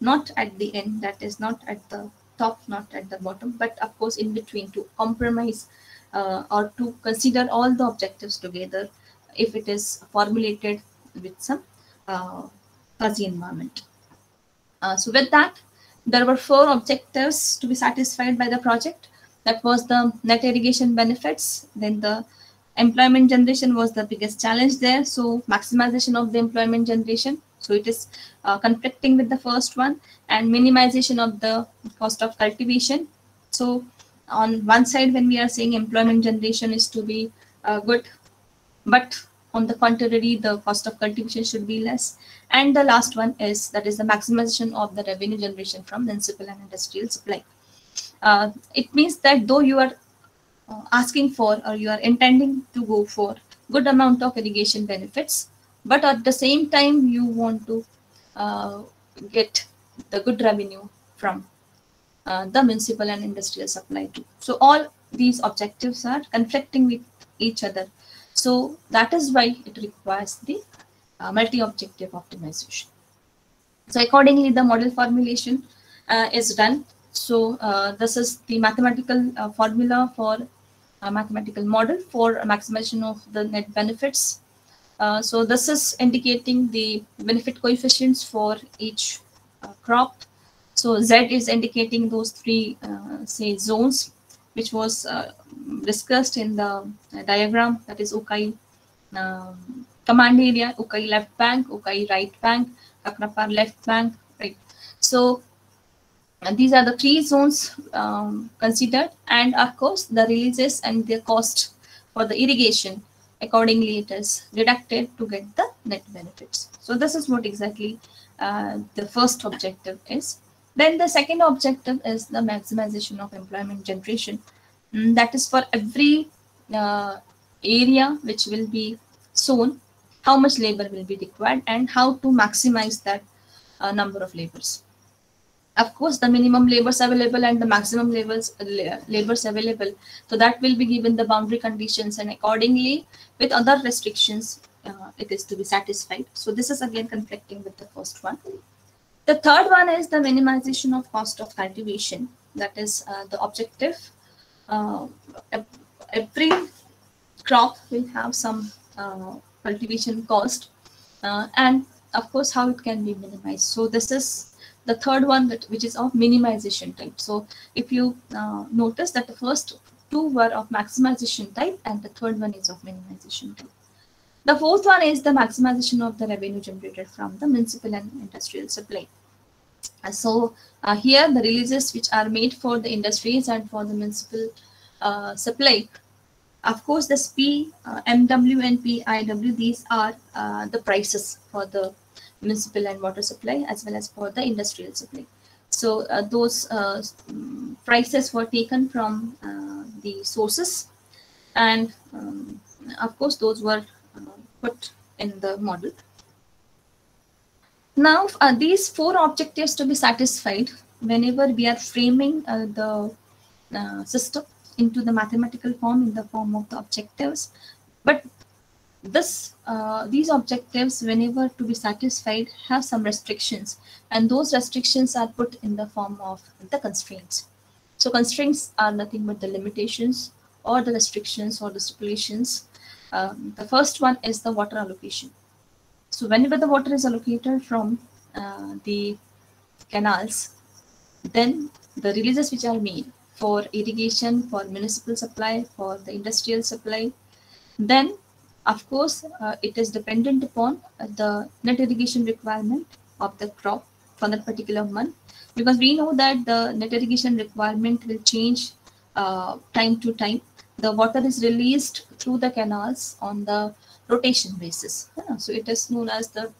not at the end, that is not at the top, not at the bottom, but of course in between, to compromise or to consider all the objectives together if it is formulated with some fuzzy environment. So with that, there were 4 objectives to be satisfied by the project. That was the net irrigation benefits. Then the employment generation was the biggest challenge there. So maximization of the employment generation. So it is conflicting with the first one, and minimization of the cost of cultivation. So on one side, when we are saying employment generation is to be good, but on the contrary, the cost of cultivation should be less. And the last one is that is the maximization of the revenue generation from municipal and industrial supply. It means that though you are asking for, or you are intending to go for good amount of irrigation benefits, but at the same time you want to get the good revenue from the municipal and industrial supply too. So all these objectives are conflicting with each other. So that is why it requires the multi-objective optimization. So accordingly, the model formulation is done. So this is the mathematical formula for a mathematical model for maximization of the net benefits. So this is indicating the benefit coefficients for each crop. So Z is indicating those 3 say zones, which was discussed in the diagram, that is Ukai command area, Ukai left bank, Ukai right bank, Kakrapar left bank, right. So these are the 3 zones considered, and of course the releases and the cost for the irrigation, accordingly it is deducted to get the net benefits. So this is what exactly the first objective is. Then the second objective is the maximization of employment generation. That is for every area which will be sown, how much labor will be required and how to maximize that number of labors. Of course, the minimum labors available and the maximum labors available. So that will be given the boundary conditions, and accordingly with other restrictions, it is to be satisfied. So this is again conflicting with the first one. The third one is the minimization of cost of cultivation. That is the objective. Every crop will have some cultivation cost, and of course how it can be minimized. So this is the third one, which is of minimization type. So if you notice that the first 2 were of maximization type and the third one is of minimization type. The fourth one is the maximization of the revenue generated from the municipal and industrial supply. So here the releases which are made for the industries and for the municipal supply, of course this MW and PIW, these are the prices for the municipal and water supply as well as for the industrial supply. So those prices were taken from the sources, and of course those were put in the model. Now these 4 objectives to be satisfied whenever we are framing the system into the mathematical form in the form of the objectives. But this these objectives, whenever to be satisfied, have some restrictions, and those restrictions are put in the form of the constraints. So constraints are nothing but the limitations or the restrictions or the stipulations. The first one is the water allocation. So whenever the water is allocated from the canals, then the releases which are made for irrigation, for municipal supply, for the industrial supply, then of course it is dependent upon the net irrigation requirement of the crop for that particular month, because we know that the net irrigation requirement will change time to time. The water is released through the canals on the rotation basis. So it is known as the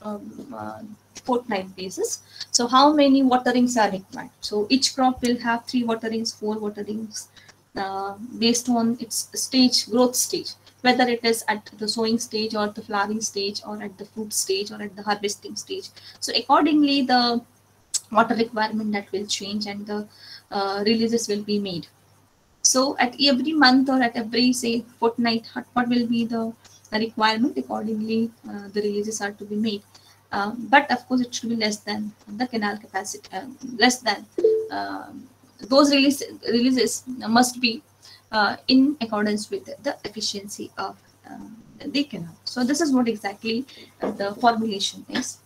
fortnight basis. So how many waterings are required? So each crop will have 3 waterings, 4 waterings based on its stage, growth stage, whether it is at the sowing stage or the flowering stage or at the fruit stage or at the harvesting stage. So accordingly, the water requirement that will change and the releases will be made. So at every month or at every, say, fortnight, what will be the requirement? Accordingly, the releases are to be made. But of course, it should be less than the canal capacity, less than those releases must be in accordance with the efficiency of the canal. So this is what exactly the formulation is.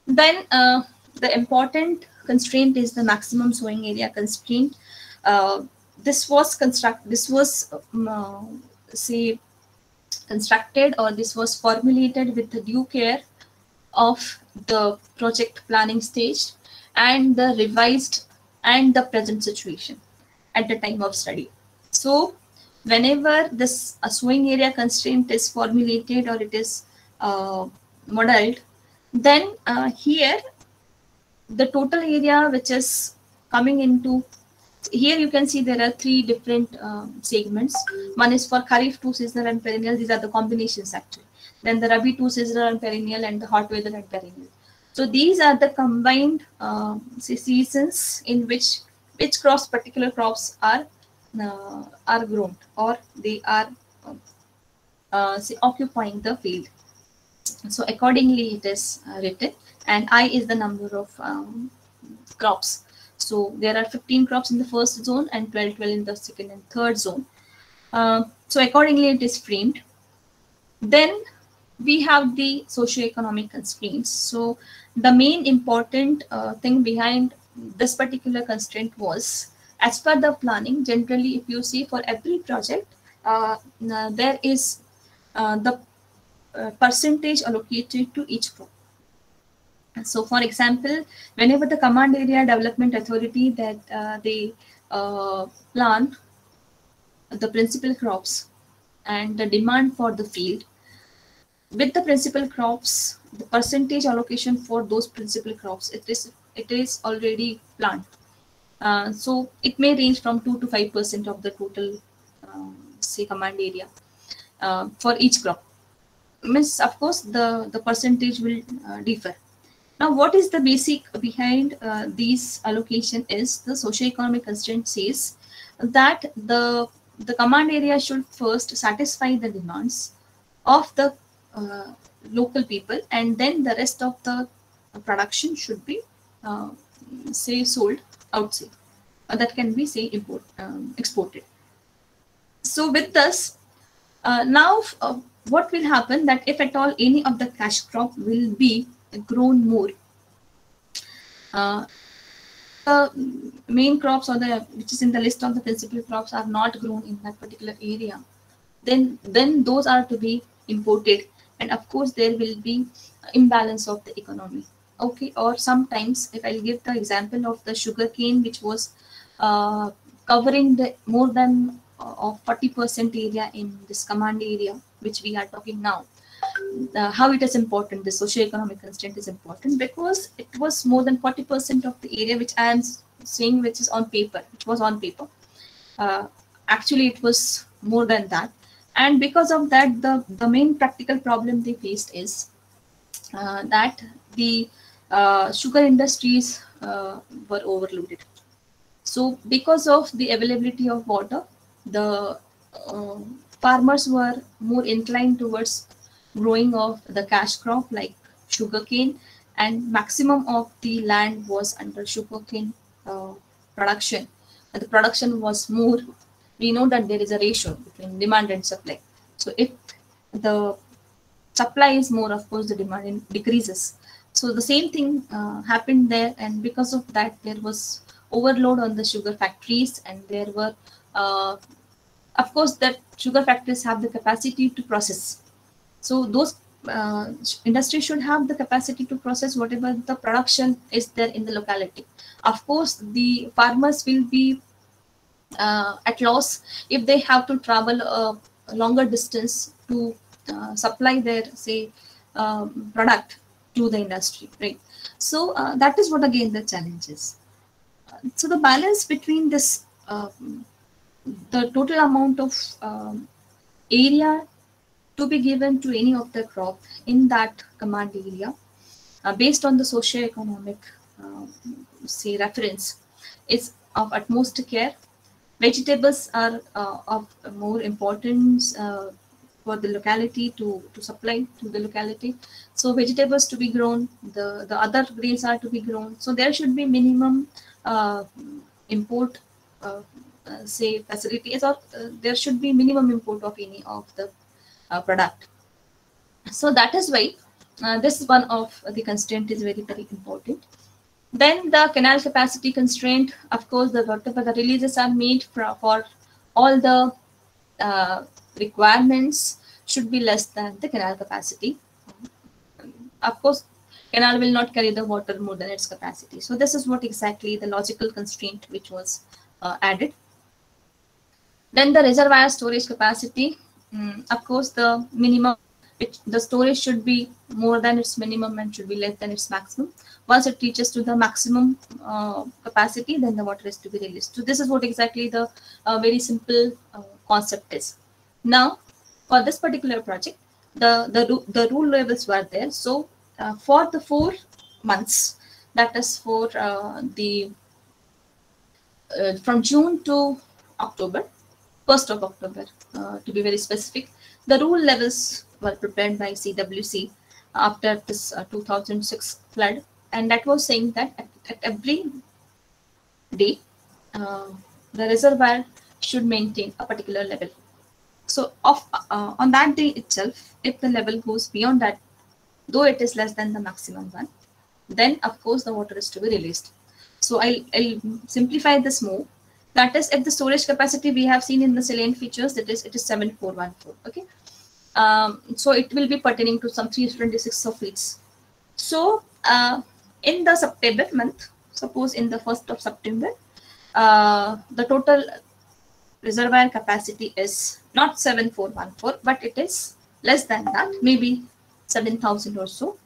Then the important constraint is the maximum sowing area constraint. This was say constructed, or this was formulated with the due care of the project planning stage and the revised and the present situation at the time of study. So whenever this sowing area constraint is formulated or it is modeled, then here the total area which is coming into, here you can see there are three different segments. One is for Kharif, 2 seasonal and perennial. These are the combinations actually. Then the Rabi, 2 seasonal and perennial, and the hot weather and perennial. So these are the combined seasons in which particular crops are grown, or they are occupying the field. So accordingly it is written, and I is the number of crops. So there are 15 crops in the first zone and 12 in the second and third zone. So accordingly it is framed. Then we have the socio-economic constraints. So the main important thing behind this particular constraint was, as per the planning, generally if you see for every project, there is the percentage allocated to each crop. So for example, whenever the Command Area Development Authority that they plan the principal crops and the demand for the field, with the principal crops, the percentage allocation for those principal crops, it is already planned. So it may range from 2 to 5% of the total, say, command area for each crop. Means, of course, the percentage will differ. Now, what is the basic behind these allocation is the socio-economic constraint says that the command area should first satisfy the demands of the local people, and then the rest of the production should be say sold outside, that can be say exported. So with this, now what will happen, that if at all any of the cash crop will be grown more, the main crops or the which is in the list of the principal crops are not grown in that particular area, then those are to be imported, and of course there will be imbalance of the economy. Okay, or sometimes if I'll give the example of the sugarcane, which was covering the more than of 40% area in this command area which we are talking now. How it is important, the socio-economic constraint is important because it was more than 40% of the area which I am saying, which is on paper, which was on paper. Actually it was more than that, and because of that the main practical problem they faced is that the sugar industries were overloaded. So because of the availability of water, the farmers were more inclined towards growing of the cash crop like sugarcane, and maximum of the land was under sugarcane production. And the production was more. We know that there is a ratio between demand and supply. So if the supply is more, of course, the demand decreases. So the same thing happened there, and because of that, there was overload on the sugar factories, and there were, of course, that sugar factories have the capacity to process. So those industries should have the capacity to process whatever the production is there in the locality. Of course, the farmers will be at loss if they have to travel a longer distance to supply their, say, product to the industry, right? So that is what again the challenge is. So the balance between this, the total amount of area to be given to any of the crop in that command area, based on the socio-economic, say, reference, is of utmost care. Vegetables are of more importance for the locality to supply to the locality. So vegetables to be grown, the other grains are to be grown. So there should be minimum import say facilities, or there should be minimum import of any of the product. So that is why this one of the constraint is very, very important. Then the canal capacity constraint, of course, whatever the releases are made for all the requirements should be less than the canal capacity. Of course, canal will not carry the water more than its capacity. So this is what exactly the logical constraint which was added. Then the reservoir storage capacity, of course, the minimum, the storage should be more than its minimum and should be less than its maximum. Once it reaches to the maximum capacity, then the water is to be released. So this is what exactly the very simple concept is. Now, for this particular project, the rule levels were there. So for the 4 months, that is for from June to October, 1st of October, to be very specific, the rule levels were prepared by CWC after this 2006 flood, and that was saying that at every day, the reservoir should maintain a particular level. So on that day itself, if the level goes beyond that, though it is less than the maximum one, then of course the water is to be released. So I'll simplify this more. That is, if the storage capacity we have seen in the salient features, that is, it is 7414. Okay. So it will be pertaining to some 326 of feet. So in the September month, suppose in the 1st of September, the total reservoir capacity is not 7414, but it is less than that, maybe 7,000 or so.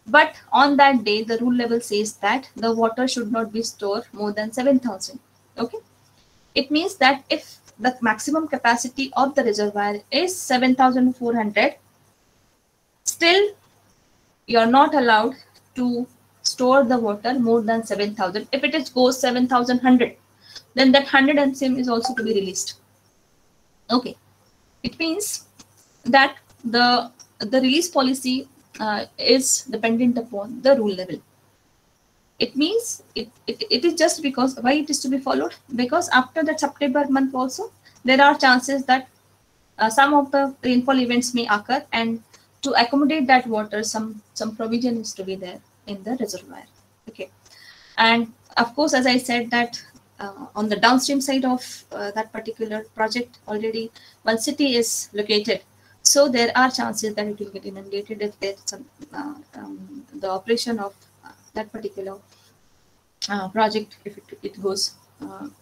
But on that day, the rule level says that the water should not be stored more than 7,000. Okay. It means that if the maximum capacity of the reservoir is 7,400, still you are not allowed to store the water more than 7,000. If it goes 7,100, then that 100 MCM is also to be released. Okay. It means that the release policy is dependent upon the rule level. It means it is just because why it is to be followed, because after that September month also there are chances that some of the rainfall events may occur, and to accommodate that water, some provision is to be there in the reservoir. Okay, and of course, as I said that on the downstream side of that particular project, already one city is located. So there are chances that it will get inundated if there's some the operation of that particular project, if it goes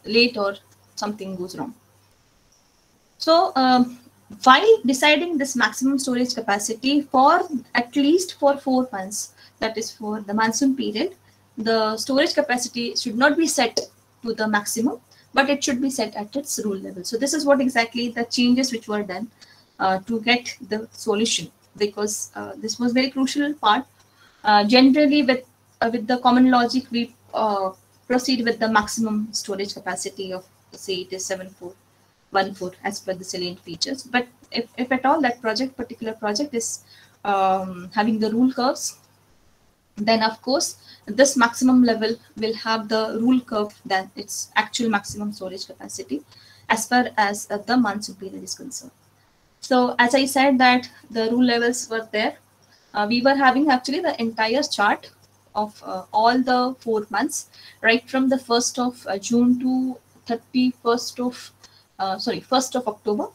late or something goes wrong. So while deciding this maximum storage capacity for at least for 4 months, that is for the monsoon period, the storage capacity should not be set to the maximum, but it should be set at its rule level. So this is what exactly the changes which were done to get the solution, because this was very crucial part. Generally, with the common logic, we proceed with the maximum storage capacity of, say, it is 7414 as per the salient features. But if at all that particular project is having the rule curves, then of course this maximum level will have the rule curve than its actual maximum storage capacity as far as the monsoon period is concerned. So as I said that the rule levels were there, we were having actually the entire chart of all the 4 months, right from the 1st of June to 1st of October.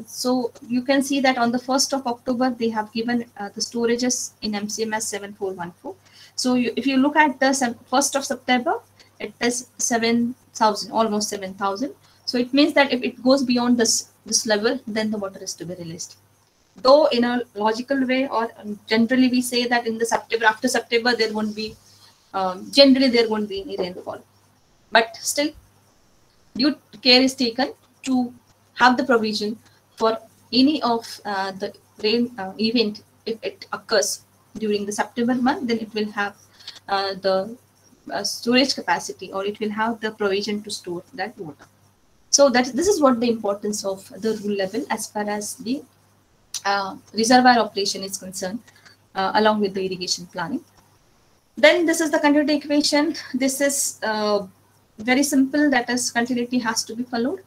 So you can see that on the 1st of October, they have given the storages in MCM as 7414. So if you look at the 1st of September, it is 7,000, almost 7,000. So it means that if it goes beyond this level, then the water is to be released. Though in a logical way, or generally we say that in the September, after September, there won't be, generally there won't be any rainfall. But still, due care is taken to have the provision for any of the rain event. If it occurs during the September month, then it will have the storage capacity, or it will have the provision to store that water. So this is what the importance of the rule level as far as the reservoir operation is concerned, along with the irrigation planning. Then this is the continuity equation. This is very simple, that is continuity has to be followed.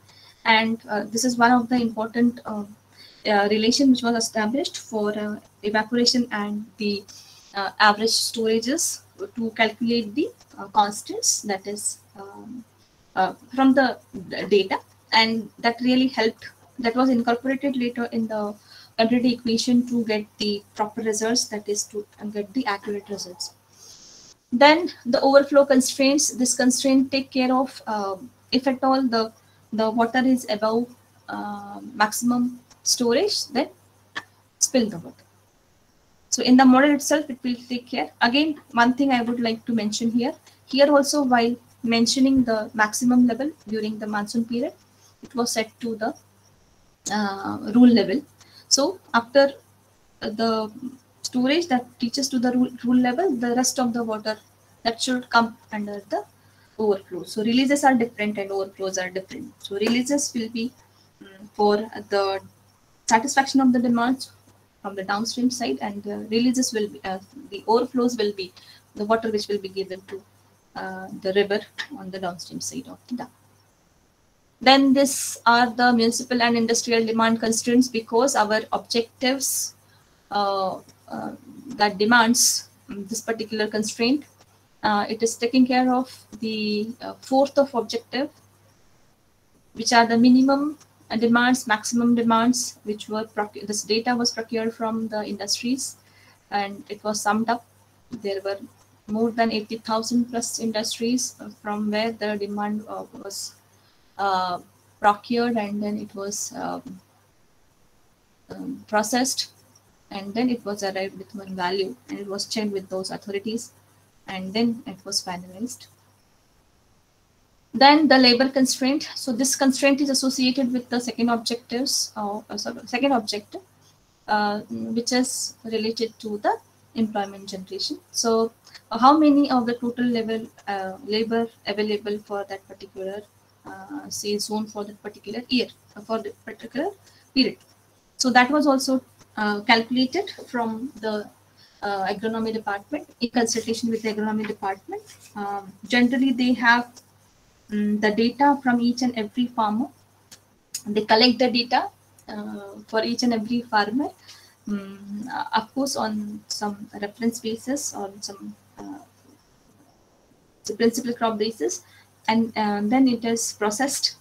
And this is one of the important relation which was established for evaporation and the average storages to calculate the constants, that is from the data, and that really helped. That was incorporated later in the continuity equation to get the proper results, that is to get the accurate results. Then the overflow constraints. This constraint take care of if at all the water is above maximum storage, then spill the water. So in the model itself, it will take care. Again, one thing I would like to mention here. Here also, while mentioning the maximum level during the monsoon period, it was set to the rule level. So after the storage that reaches to the rule level, the rest of the water that should come under the overflow. So releases are different and overflows are different. So releases will be for the satisfaction of the demands from the downstream side, and the releases will be the overflows will be the water which will be given to the river on the downstream side of the dam. Then these are the municipal and industrial demand constraints, because our objectives that demands this particular constraint, it is taking care of the fourth of objective, which are the minimum demands, maximum demands, which were this data was procured from the industries, and it was summed up. There were more than 80,000 plus industries from where the demand was procured, and then it was processed, and then it was arrived with one value, and it was checked with those authorities, and then it was finalized. Then the labor constraint. So this constraint is associated with the second objectives, second objective, which is related to the employment generation. So how many of the total level labor available for that particular say zone for that particular year, for the particular period. So that was also calculated from the agronomy department in consultation with the agronomy department. Generally, they have the data from each and every farmer. They collect the data for each and every farmer, of course, on some reference basis or some principal crop basis, and then it is processed.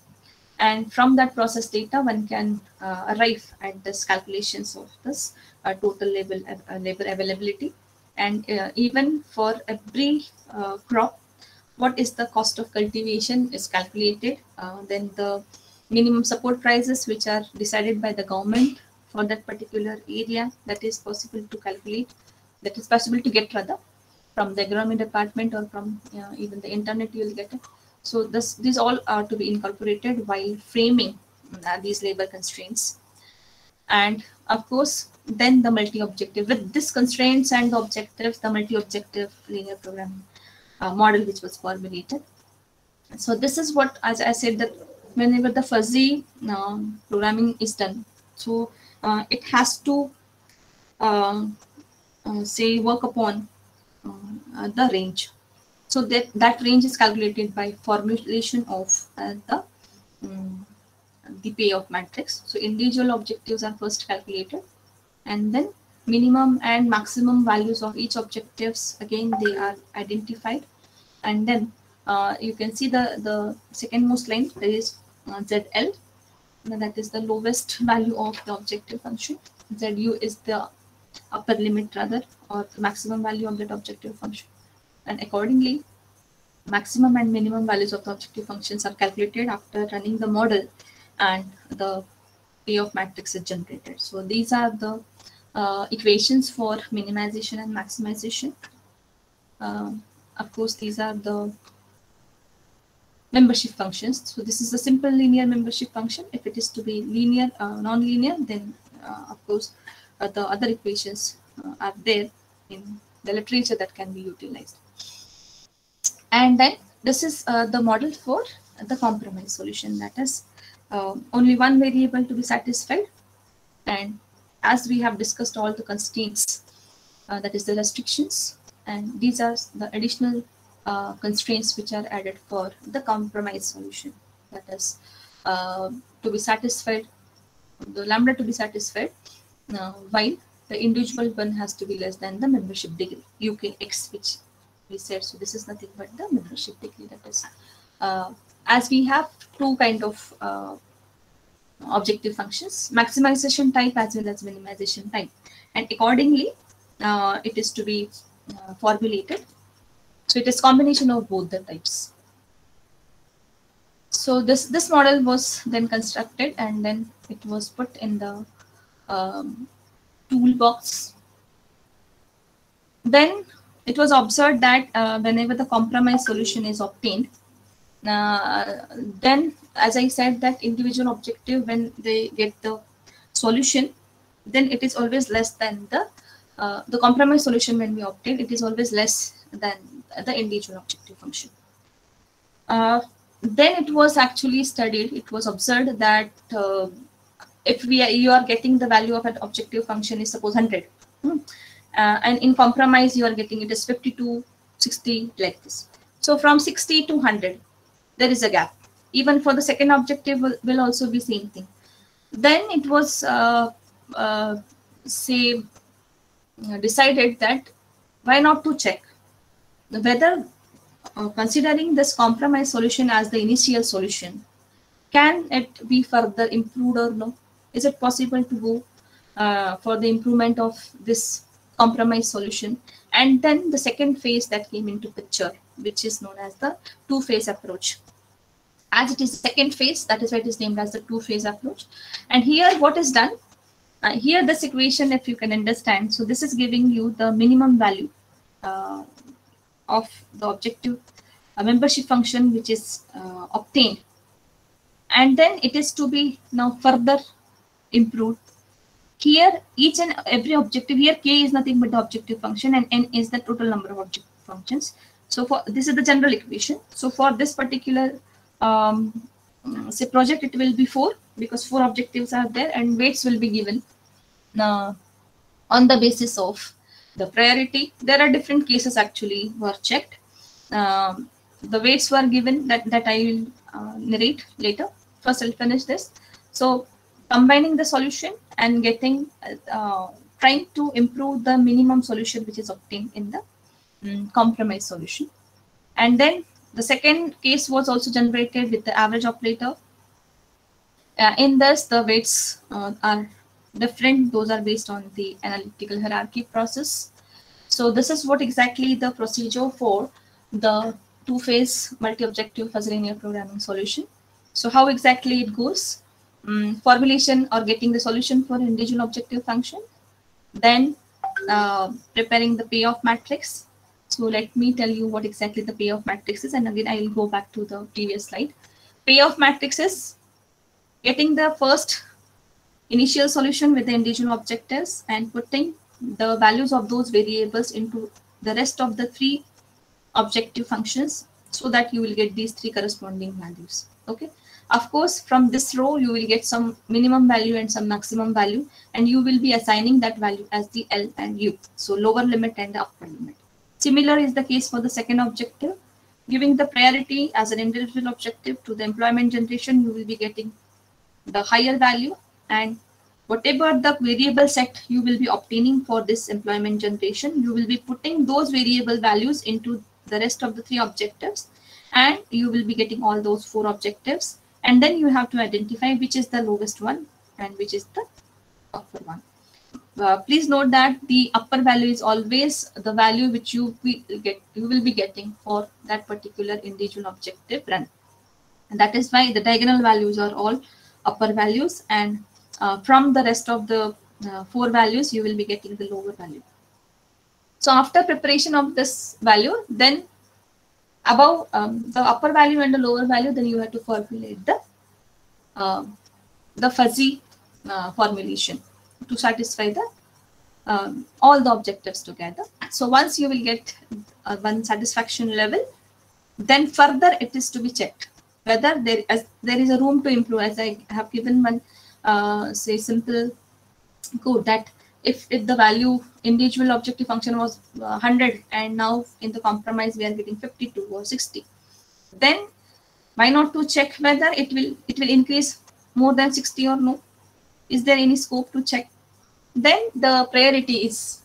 And from that process data, one can arrive at this calculations of this total labor availability. And even for every crop, what is the cost of cultivation is calculated. Then the minimum support prices, which are decided by the government for that particular area, that is possible to calculate, that is possible to get rather from the agronomy department or from even the internet, you will get it. So these all are to be incorporated while framing these labor constraints. And of course, then the multi-objective. With these constraints and the objectives, the multi-objective linear programming model which was formulated. So this is what, as I said, that whenever the fuzzy programming is done, so it has to say work upon the range. So that range is calculated by formulation of the payoff matrix. So individual objectives are first calculated, and then minimum and maximum values of each objectives, again, they are identified. And then you can see the second most line, there is ZL, that is the lowest value of the objective function. ZU is the upper limit rather, or the maximum value of that objective function. And accordingly, maximum and minimum values of the objective functions are calculated after running the model, and the payoff matrix is generated. So these are the equations for minimization and maximization. Of course, these are the membership functions. So this is a simple linear membership function. If it is to be linear, non-linear, then of course the other equations are there in the literature that can be utilized. And then this is the model for the compromise solution, that is only one variable to be satisfied. And as we have discussed all the constraints, that is the restrictions, and these are the additional constraints which are added for the compromise solution. That is, to be satisfied, the lambda to be satisfied, while the individual one has to be less than the membership degree, UKX, which we said. So this is nothing but the membership degree. That is, as we have two kind of objective functions, maximization type as well as minimization type, and accordingly it is to be formulated. So it is combination of both the types. So this model was then constructed, and then it was put in the toolbox. Then it was observed that whenever the compromise solution is obtained, then, as I said, that individual objective, when they get the solution, then it is always less than the compromise solution. When we obtain, it is always less than the individual objective function. Then it was actually studied. It was observed that if you are getting the value of an objective function is suppose 100, and in compromise you are getting it is 52, 60, like this. So from 60 to 100, there is a gap. Even for the second objective will also be same thing. Then it was decided that why not to check whether considering this compromise solution as the initial solution, can it be further improved or no? Is it possible to go for the improvement of this compromise solution? And then the second phase that came into picture, which is known as the two-phase approach. As it is the second phase, that is why it is named as the two-phase approach. And here what is done? Here this equation, if you can understand, so this is giving you the minimum value of the objective membership function which is obtained, and then it is to be now further improved. Here each and every objective, here k is nothing but the objective function and n is the total number of objective functions. So for this is the general equation. So for this particular say project, it will be 4 because 4 objectives are there, and weights will be given on the basis of the priority. There are different cases actually were checked. The weights were given that I will narrate later. First I'll finish this. So combining the solution and getting trying to improve the minimum solution which is obtained in the compromise solution. And then the second case was also generated with the average operator. In this, the weights are different. Those are based on the analytical hierarchy process. So this is what exactly the procedure for the two-phase multi-objective fuzzy linear programming solution. So how exactly it goes? Formulation or getting the solution for individual objective function, then preparing the payoff matrix. So let me tell you what exactly the payoff matrix is, and again I will go back to the previous slide. Payoff matrix is getting the first initial solution with the individual objectives and putting the values of those variables into the rest of the 3 objective functions, so that you will get these 3 corresponding values. Okay. Of course, from this row, you will get some minimum value and some maximum value, and you will be assigning that value as the L and U. So lower limit and the upper limit. Similar is the case for the second objective. Giving the priority as an individual objective to the employment generation, you will be getting the higher value, and whatever the variable set you will be obtaining for this employment generation, you will be putting those variable values into the rest of the 3 objectives, and you will be getting all those 4 objectives. And then you have to identify which is the lowest one and which is the upper one. Please note that the upper value is always the value which you will be getting for that particular individual objective run. And that is why the diagonal values are all upper values, and from the rest of the 4 values, you will be getting the lower value. So after preparation of this value, then above the upper value and the lower value, then you have to formulate the fuzzy formulation to satisfy the all the objectives together. So once you will get one satisfaction level, then further it is to be checked whether there is a room to improve. As I have given one say simple code that if the value individual objective function was 100 and now in the compromise we are getting 52 or 60, then why not to check whether it will increase more than 60 or no? Is there any scope to check? Then the priority is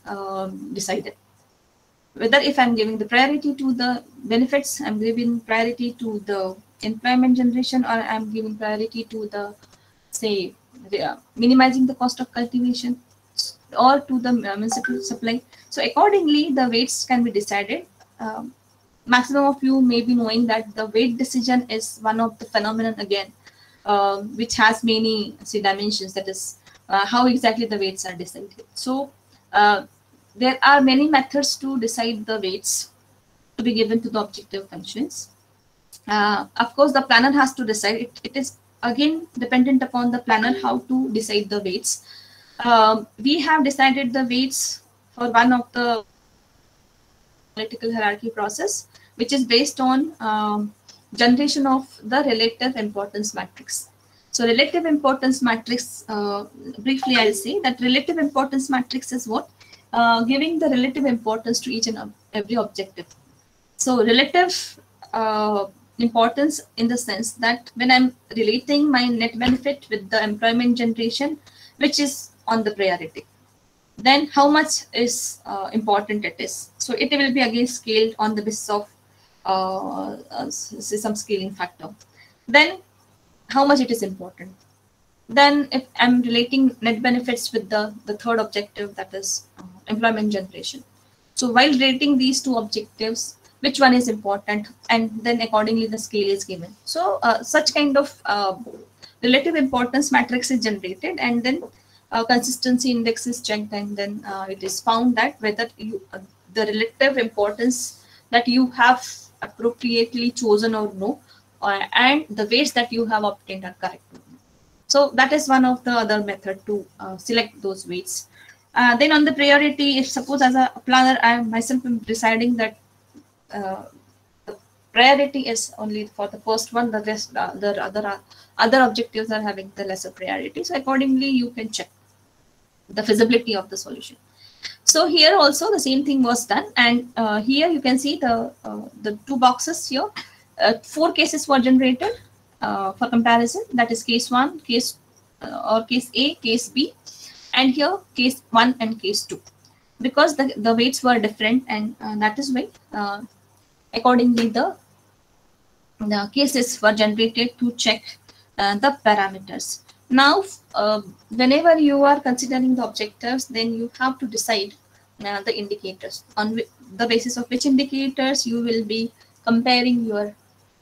decided. Whether if I'm giving the priority to the benefits, I'm giving priority to the employment generation, or I'm giving priority to the, say, minimizing the cost of cultivation, or to the municipal supply. So accordingly, the weights can be decided. Maximum of you may be knowing that the weight decision is one of the phenomenon again, which has many, say, dimensions. That is how exactly the weights are decided. So there are many methods to decide the weights to be given to the objective functions. Of course, the planner has to decide. It is again dependent upon the planner how to decide the weights. We have decided the weights for one of the analytical hierarchy process, which is based on generation of the relative importance matrix. So relative importance matrix, briefly I'll say that relative importance matrix is what? Giving the relative importance to each and every objective. So relative importance in the sense that when I'm relating my net benefit with the employment generation, which is on the priority, then how much is important it is. So it will be again scaled on the basis of some scaling factor. Then how much it is important. Then if I'm relating net benefits with the third objective, that is employment generation. So while rating these two objectives, which one is important, and then accordingly the scale is given. So such kind of relative importance matrix is generated, and then consistency index is checked, and then it is found that whether you, the relative importance that you have appropriately chosen or no, and the weights that you have obtained are correct. So that is one of the other method to select those weights. Then on the priority, if suppose as a planner, I myself am deciding that the priority is only for the first one, the rest, the other objectives are having the lesser priority. So accordingly, you can check the feasibility of the solution. So here also the same thing was done, and here you can see the two boxes here. 4 cases were generated for comparison. That is case 1, case or case A, case B, and here case 1 and case 2, because the weights were different, and that is why accordingly the cases were generated to check the parameters. Now, whenever you are considering the objectives, then you have to decide the indicators, on the basis of which indicators you will be comparing your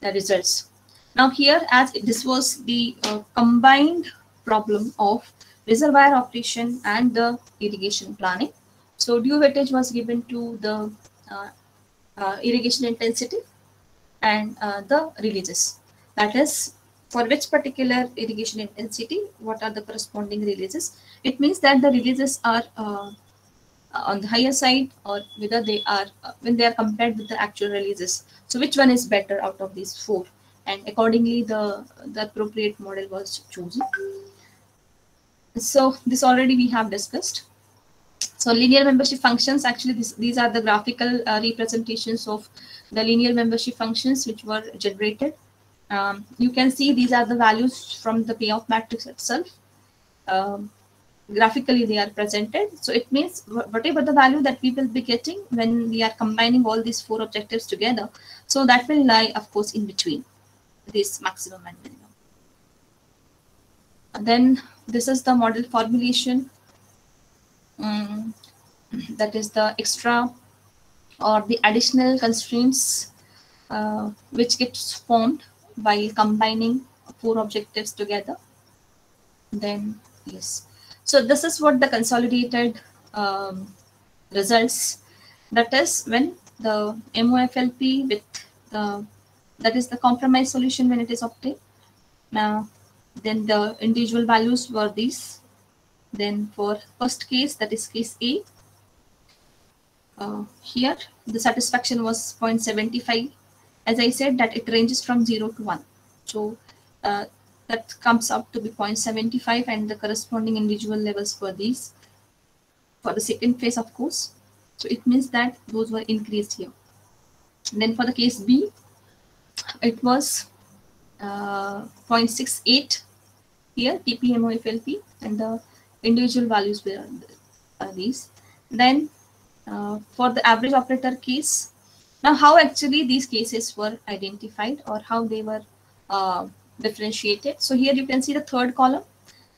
results. Now here, as this was the combined problem of reservoir operation and the irrigation planning. So due weightage was given to the irrigation intensity and the releases. That is, for which particular irrigation intensity, what are the corresponding releases. It means that the releases are on the higher side, or whether they are when they are compared with the actual releases. So which one is better out of these 4? And accordingly the appropriate model was chosen. So this already we have discussed. So linear membership functions, actually these are the graphical representations of the linear membership functions which were generated. You can see these are the values from the payoff matrix itself. Graphically they are presented. So it means whatever the value that we will be getting when we are combining all these 4 objectives together, so that will lie, of course, in between this maximum and minimum. And then this is the model formulation. That is the extra or the additional constraints which gets formed by combining 4 objectives together. Then yes, so this is what the consolidated results. That is when the MOFLP with the, that is the compromise solution when it is obtained. Now then the individual values were these. Then for first case, that is case A, here the satisfaction was 0.75. As I said, that it ranges from 0 to 1. So that comes up to be 0.75, and the corresponding individual levels for these. for the second phase, of course. So it means that those were increased here. And then for the case B, it was 0.68 here, TPMOFLP, and the individual values were these. Then for the average operator case, now how actually these cases were identified or how they were differentiated. So here you can see the third column.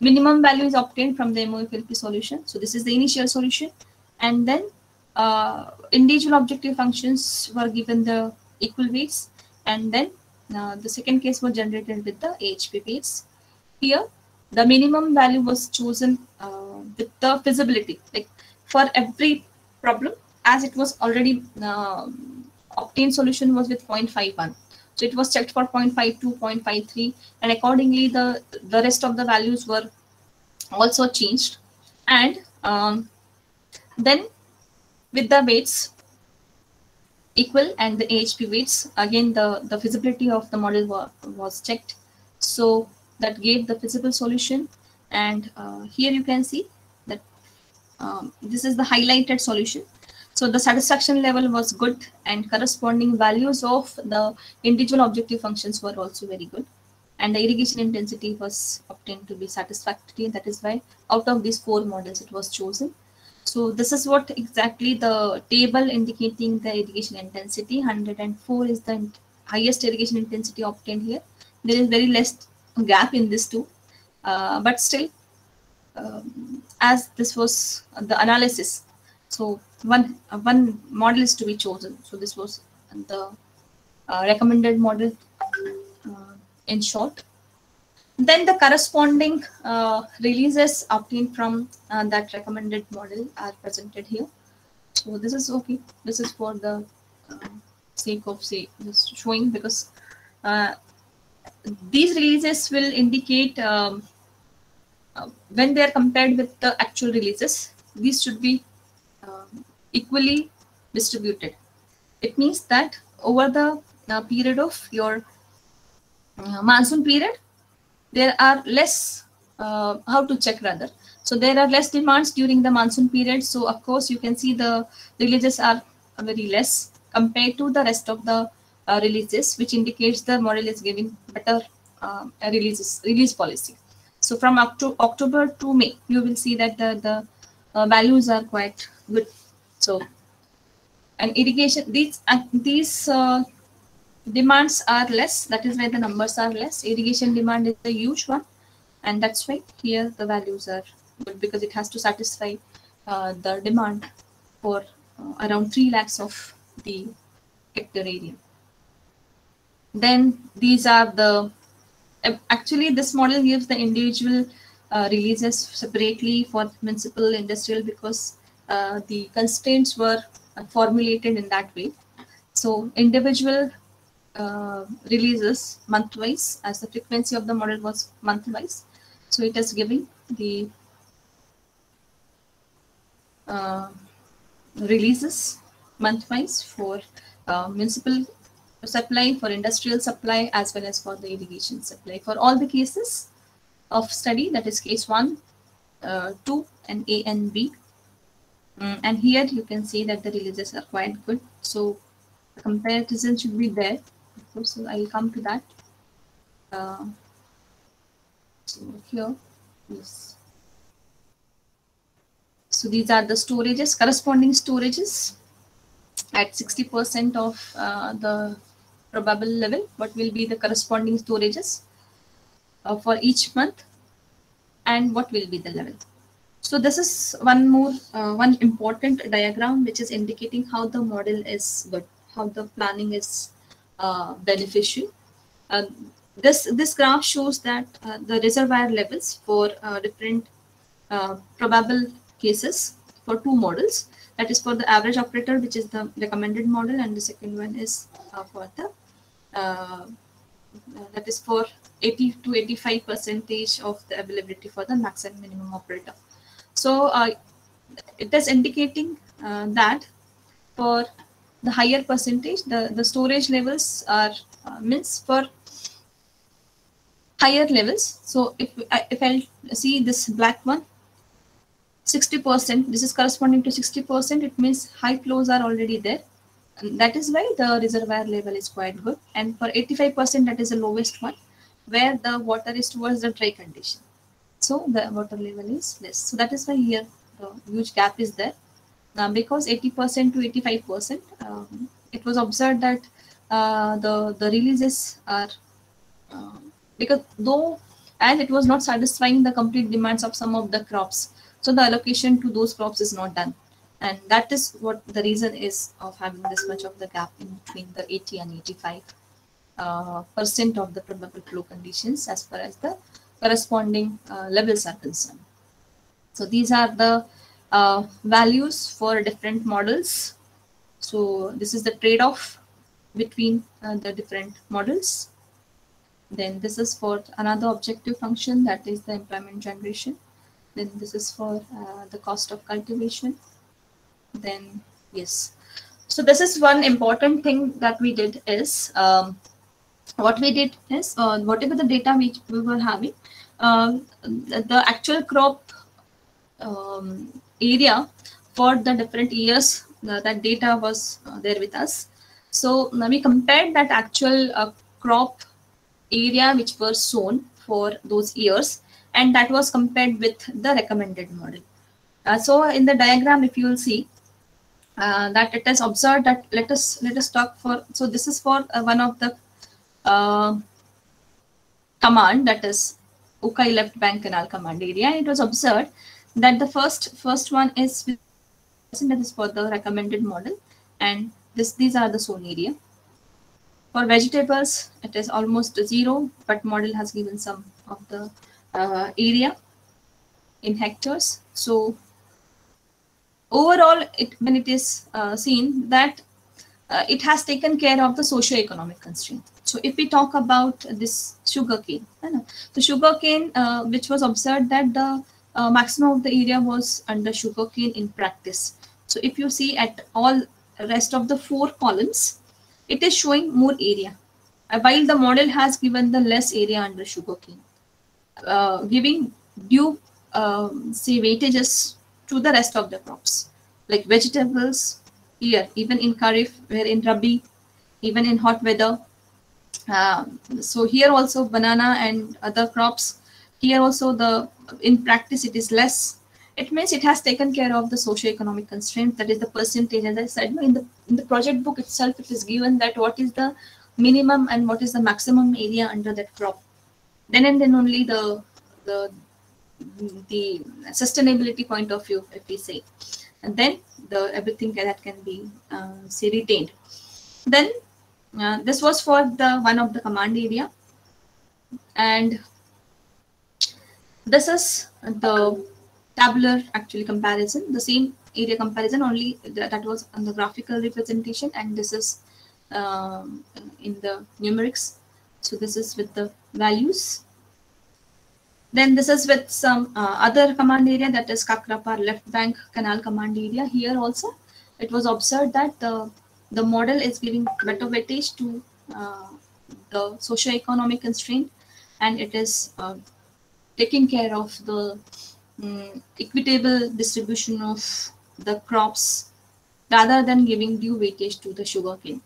Minimum value is obtained from the MOFLP solution. So this is the initial solution. And then individual objective functions were given the equal weights. And then the second case was generated with the AHP weights. Here, the minimum value was chosen with the feasibility. Like for every problem, as it was already obtained solution was with 0.51. So it was checked for 0.52, 0.53, and accordingly the rest of the values were also changed. And then with the weights equal and the AHP weights, again the feasibility of the model was checked. So that gave the feasible solution. And here you can see that this is the highlighted solution. So the satisfaction level was good and corresponding values of the individual objective functions were also very good. And the irrigation intensity was obtained to be satisfactory. That is why out of these 4 models it was chosen. So this is what exactly the table indicating the irrigation intensity. 104 is the highest irrigation intensity obtained here. There is very less gap in this too, but still, as this was the analysis, so one model is to be chosen. So this was the recommended model in short. Then the corresponding releases obtained from that recommended model are presented here. So this is okay. This is for the sake of just showing, because these releases will indicate when they are compared with the actual releases, these should be equally distributed. It means that over the period of your monsoon period, there are less, how to check rather. So there are less demands during the monsoon period. So of course you can see the releases are very less compared to the rest of the releases, which indicates the model is giving better release policy. So from October to May, you will see that the values are quite good. So, and irrigation, these demands are less. That is why the numbers are less. Irrigation demand is a huge one, and that's why here the values are good, because it has to satisfy the demand for around 3 lakhs of the hectare area. Then these are the, actually this model gives the individual releases separately for municipal, industrial, because the constraints were formulated in that way. So individual releases month-wise, as the frequency of the model was month-wise. So it is giving the releases month-wise for municipal supply, for industrial supply, as well as for the irrigation supply, for all the cases of study, that is case 1, 2, and A and B. And here you can see that the releases are quite good. So the comparison should be there. So I will come to that. So here, yes. So these are the storages, corresponding storages at 60% of the probable level. What will be the corresponding storages for each month, and what will be the level? So this is one important diagram which is indicating how the model is good, how the planning is beneficial. This graph shows that the reservoir levels for different probable cases for 2 models. That is for the average operator, which is the recommended model, and the second one is for the that is for 80 to 85% of the availability for the max and minimum operator. So it is indicating that for the higher percentage, the storage levels are means for higher levels. So if I see this black one, 60%, this is corresponding to 60%, it means high flows are already there. And that is why the reservoir level is quite good. And for 85%, that is the lowest one, where the water is towards the dry condition. So the water level is less. So that is why here the huge gap is there. Because 80% to 85%, it was observed that the releases are, because though as it was not satisfying the complete demands of some of the crops, so the allocation to those crops is not done. And that is what the reason is of having this much of the gap in between the 80 and 85 percent of the probable flow conditions as far as the corresponding levels are concerned. So these are the values for different models. So this is the trade-off between the different models. Then this is for another objective function, that is the employment generation. Then this is for the cost of cultivation. Then yes, so this is one important thing that we did is what we did is whatever the data which we were having, the actual crop area for the different years, that data was there with us. So now we compared that actual crop area which were sown for those years, and that was compared with the recommended model. So in the diagram, if you will see that it is observed that let us talk for, so this is for one of the command, that is Ukai left bank canal command area. It was observed that the first one is that is for the recommended model, and these are the sown area. For vegetables, it is almost 0, but model has given some of the area in hectares. So overall, when it is seen that it has taken care of the socio-economic constraint. So if we talk about this sugarcane, the sugarcane, which was observed that the maximum of the area was under sugarcane in practice. So if you see at all rest of the 4 columns, it is showing more area, while the model has given the less area under sugarcane, giving due say weightages to the rest of the crops, like vegetables here, even in Kharif, where in Rabi, even in hot weather. So here also banana and other crops, here also in practice it is less. It means it has taken care of the socio-economic constraint, that is the percentage. As I said, in the project book itself, it is given that what is the minimum and what is the maximum area under that crop. Then and then only the sustainability point of view, if we say, and then everything that can be say retained. Then this was for the one of the command area, and this is the tabular actually comparison, the same area comparison, only that was on the graphical representation, and this is in the numerics. So this is with the values. Then this is with some other command area, that is Kakrapar left bank canal command area. Here also it was observed that the model is giving better weightage to the socio-economic constraint, and it is taking care of the equitable distribution of the crops, rather than giving due weightage to the sugarcane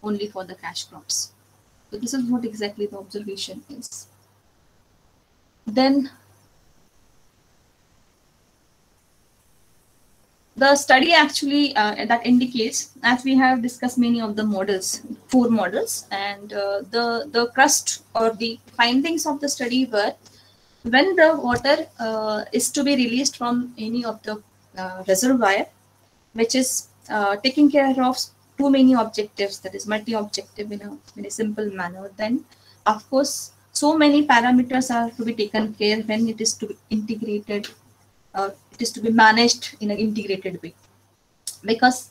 only for the cash crops. So this is what exactly the observation is. Then the study actually that indicates, as we have discussed many of the models, 4 models, and the crust or the findings of the study were, when the water is to be released from any of the reservoir, which is taking care of too many objectives, that is multi-objective in a simple manner, then of course so many parameters are to be taken care when it is to be integrated, it is to be managed in an integrated way. Because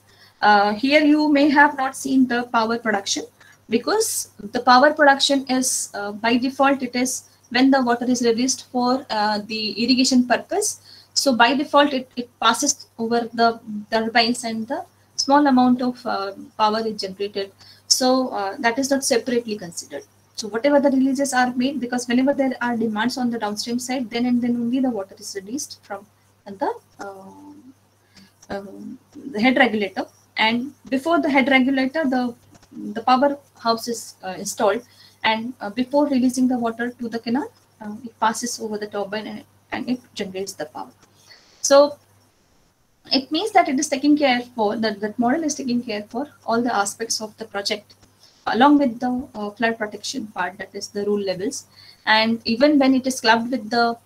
here you may have not seen the power production, because the power production is by default, it is when the water is released for the irrigation purpose. So by default, it passes over the turbines, and the small amount of power is generated. So that is not separately considered. So whatever the releases are made, because whenever there are demands on the downstream side, then and then only the water is released from the head regulator, and before the head regulator, the power house is installed, and before releasing the water to the canal, it passes over the turbine, and it generates the power. So it means that it is taking care for that model is taking care for all the aspects of the project, along with the flood protection part, that is the rule levels, and even when it is clubbed with the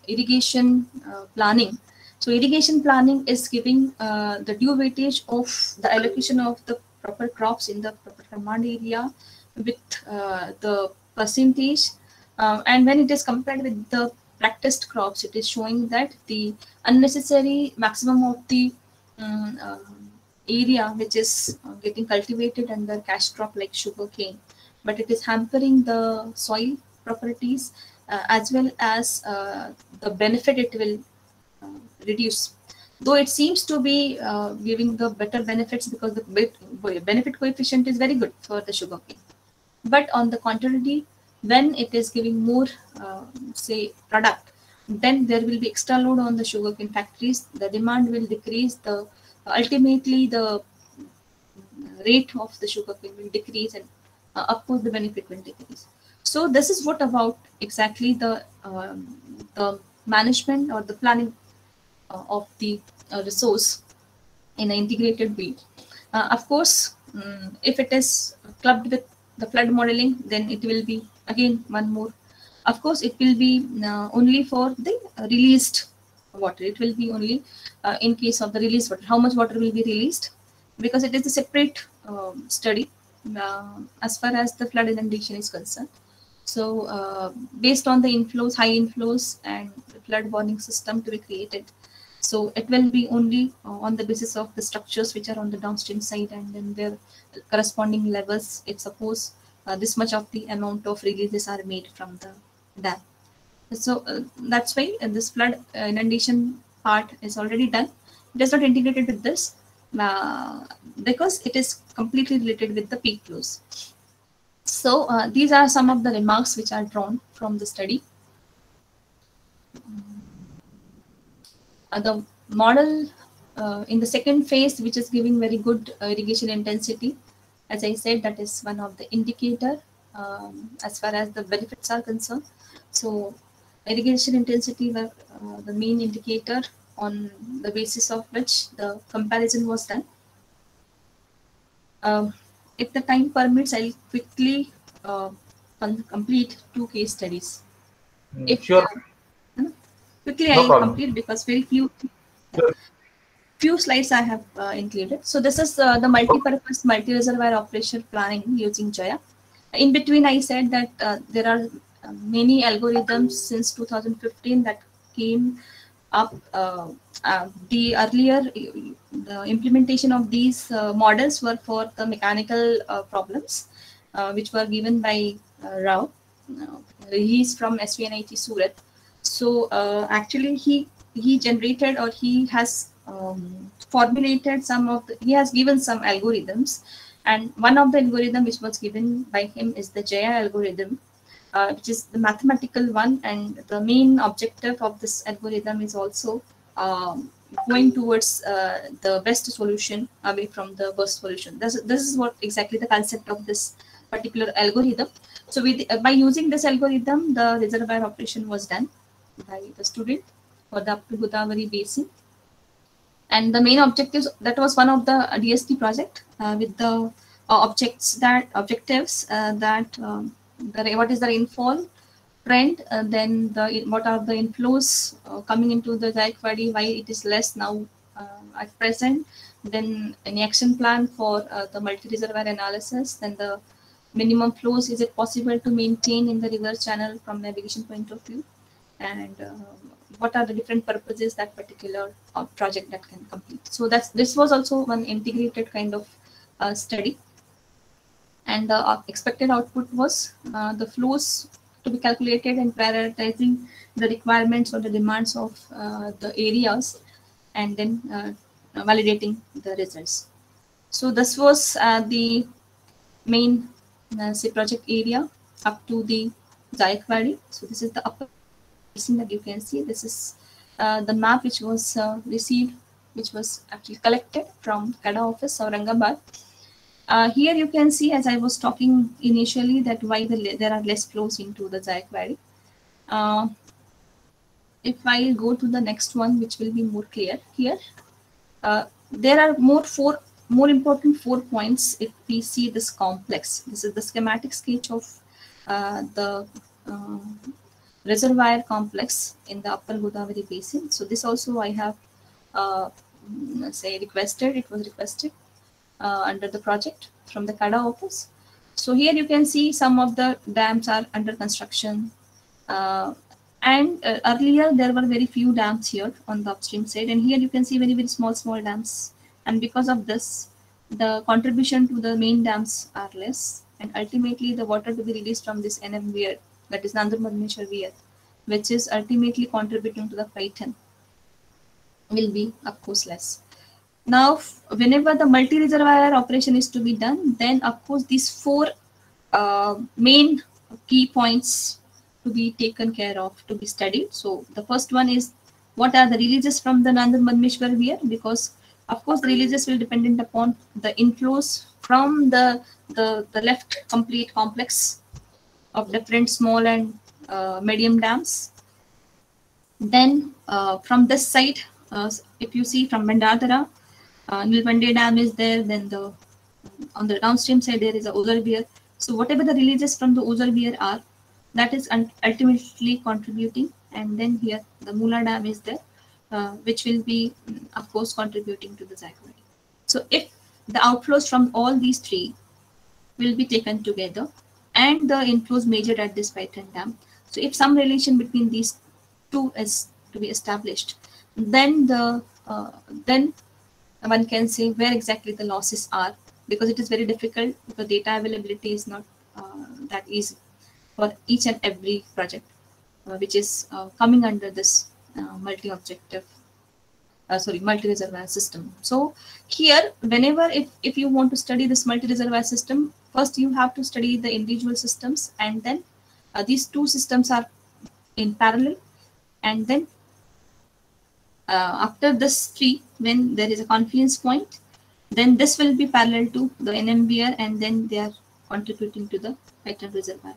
irrigation planning. So irrigation planning is giving the due weightage of the allocation of the proper crops in the proper command area with the percentage, and when it is compared with the practiced crops, it is showing that the unnecessary maximum of the area which is getting cultivated under cash crop like sugar cane, but it is hampering the soil properties as well as the benefit it will reduce. Though it seems to be giving the better benefits because the benefit coefficient is very good for the sugar cane. But on the contrary, when it is giving more, say, product, then there will be extra load on the sugarcane factories. The demand will decrease. Ultimately the rate of the sugarcane will decrease, and of course the benefit will decrease. So this is what about exactly the management or the planning of the resource in an integrated way. Of course, if it is clubbed with the flood modeling, then it will be again one more. Of course, it will be only for the released water. It will be only in case of the released water. How much water will be released? Because it is a separate study as far as the flood inundation is concerned. So based on the inflows, high inflows, and the flood warning system to be created, so it will be only on the basis of the structures which are on the downstream side, and then their corresponding levels. If suppose this much of the amount of releases are made from the dam. So that's why this flood inundation part is already done. It is not integrated with this because it is completely related with the peak flows. So these are some of the remarks which are drawn from the study. The model in the second phase, which is giving very good irrigation intensity, as I said, that is one of the indicator as far as the benefits are concerned. So irrigation intensity were the main indicator on the basis of which the comparison was done. If the time permits, I'll quickly complete 2 case studies. If sure. Quickly, no I'll complete because very few slides I have included. So this is the multi-purpose multi-reservoir operation planning using Jaya. In between, I said that there are many algorithms since 2015 that came up. The earlier the implementation of these models were for the mechanical problems, which were given by Rao. He's from SVNIT Surat. So actually, he generated, or he has formulated some of he has given some algorithms, and one of the algorithm which was given by him is the Jaya algorithm, which is the mathematical one, and the main objective of this algorithm is also going towards the best solution away from the worst solution. This is what exactly the concept of this particular algorithm. So by using this algorithm, the reservoir operation was done by the student for the Upper Godavari basin. And the main objectives, that was one of the DST project with the objectives that what is the rainfall trend, then what are the inflows coming into the Jayakwadi, why it is less now at present, then an action plan for the multi-reservoir analysis, then the minimum flows, is it possible to maintain in the river channel from navigation point of view, and what are the different purposes that particular project that can complete. So this was also one integrated kind of study, and the expected output was the flows to be calculated and prioritizing the requirements or the demands of the areas, and then validating the results. So this was the main say project area up to the Jayakwadi. So this is the upper basin that you can see. This is the map which was received, which was actually collected from CADA office, Aurangabad. Here you can see, as I was talking initially, that why there are less flows into the Jayakwari. If I go to the next one, which will be more clear here, there are more important 4 points if we see this complex. This is the schematic sketch of the reservoir complex in the Upper Godavari basin. So this also I have requested. It was requested under the project from the CADA office. So here you can see some of the dams are under construction. Earlier there were very few dams here on the upstream side, and here you can see very small dams. And because of this, the contribution to the main dams are less, and ultimately the water to be released from this NM weir, that is Nandur Madmeshwar weir, which is ultimately contributing to the Paitan, will be of course less. Now, whenever the multi-reservoir operation is to be done, then of course these 4 main key points to be taken care of, to be studied. So the first one is, what are the releases from the Nandur Madmeshwar weir? Because of course the releases will dependent upon the inflows from the left complete complex of different small and medium dams. Then from this side, if you see from Bhandardhara, Nilpande Dam is there. Then on the downstream side there is a Ozar weir. So whatever the releases from the Ozar weir are, that is ultimately contributing. And then here the Mula Dam is there, which will be of course contributing to the Jayakwari. So if the outflows from all these 3 will be taken together, and the inflows measured at this Paitan Dam, so if some relation between these 2 is to be established, then then one can say where exactly the losses are, because it is very difficult. The data availability is not that easy for each and every project which is coming under this multi-reservoir system. So here, whenever if you want to study this multi-reservoir system, first you have to study the individual systems, and then these 2 systems are in parallel, and then after this tree, when there is a confluence point, then this will be parallel to the NM weir, and then they are contributing to the Paitan reservoir.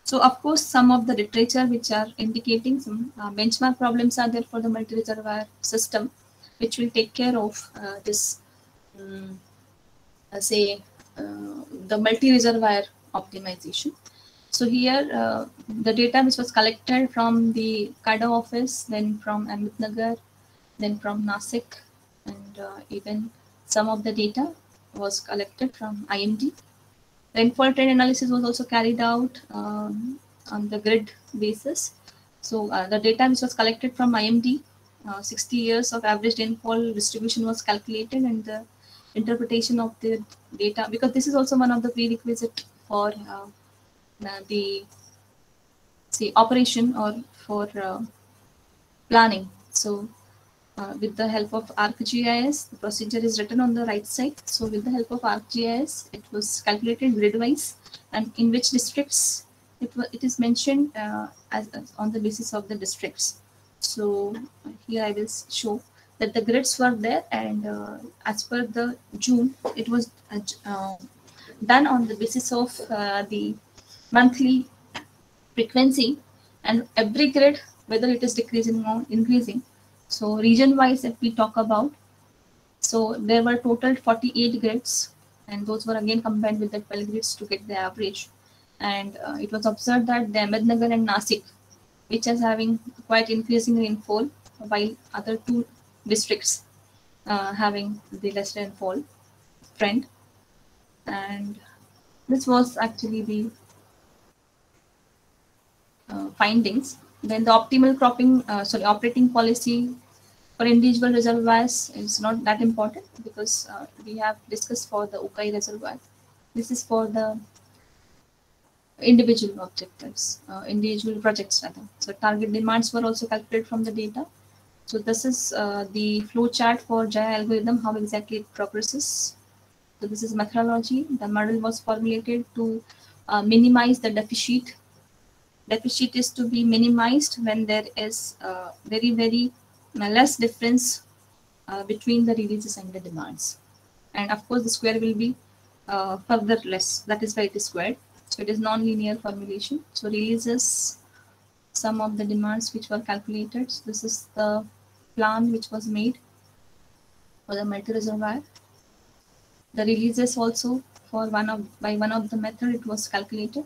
So of course, some of the literature which are indicating some benchmark problems are there for the multi-reservoir system, which will take care of this, the multi-reservoir optimization. So here, the data which was collected from the CADA office, then from Ahmednagar, then from Nasik, and even some of the data was collected from IMD. Rainfall trend analysis was also carried out on the grid basis. So the data which was collected from IMD, 60 years of average rainfall distribution was calculated, and the interpretation of the data, because this is also one of the prerequisite for the operation or for planning. So with the help of ArcGIS, the procedure is written on the right side. So with the help of ArcGIS, it was calculated grid-wise, and in which districts it is mentioned as on the basis of the districts. So here I will show that the grids were there, and as per the June, it was done on the basis of the monthly frequency, and every grid, whether it is decreasing or increasing. So region wise, if we talk about, so there were total 48 grids, and those were again combined with the 12 grids to get the average. And it was observed that the Ahmednagar and Nasik, which is having quite increasing rainfall, while other 2 districts having the less rainfall trend. And this was actually the findings. Then the optimal operating policy for individual reservoirs is not that important, because we have discussed for the Ukai reservoir. This is for the individual objectives, individual projects rather. So target demands were also calculated from the data. So this is the flow chart for Jaya algorithm, how exactly it progresses. So this is methodology. The model was formulated to minimize the deficit. Deficit is to be minimized when there is very less difference between the releases and the demands. And of course, the square will be further less. That is why it is squared. So it is non-linear formulation. So releases some of the demands which were calculated. So this is the plan which was made for the multi-reservoir. The releases also for one of the method it was calculated.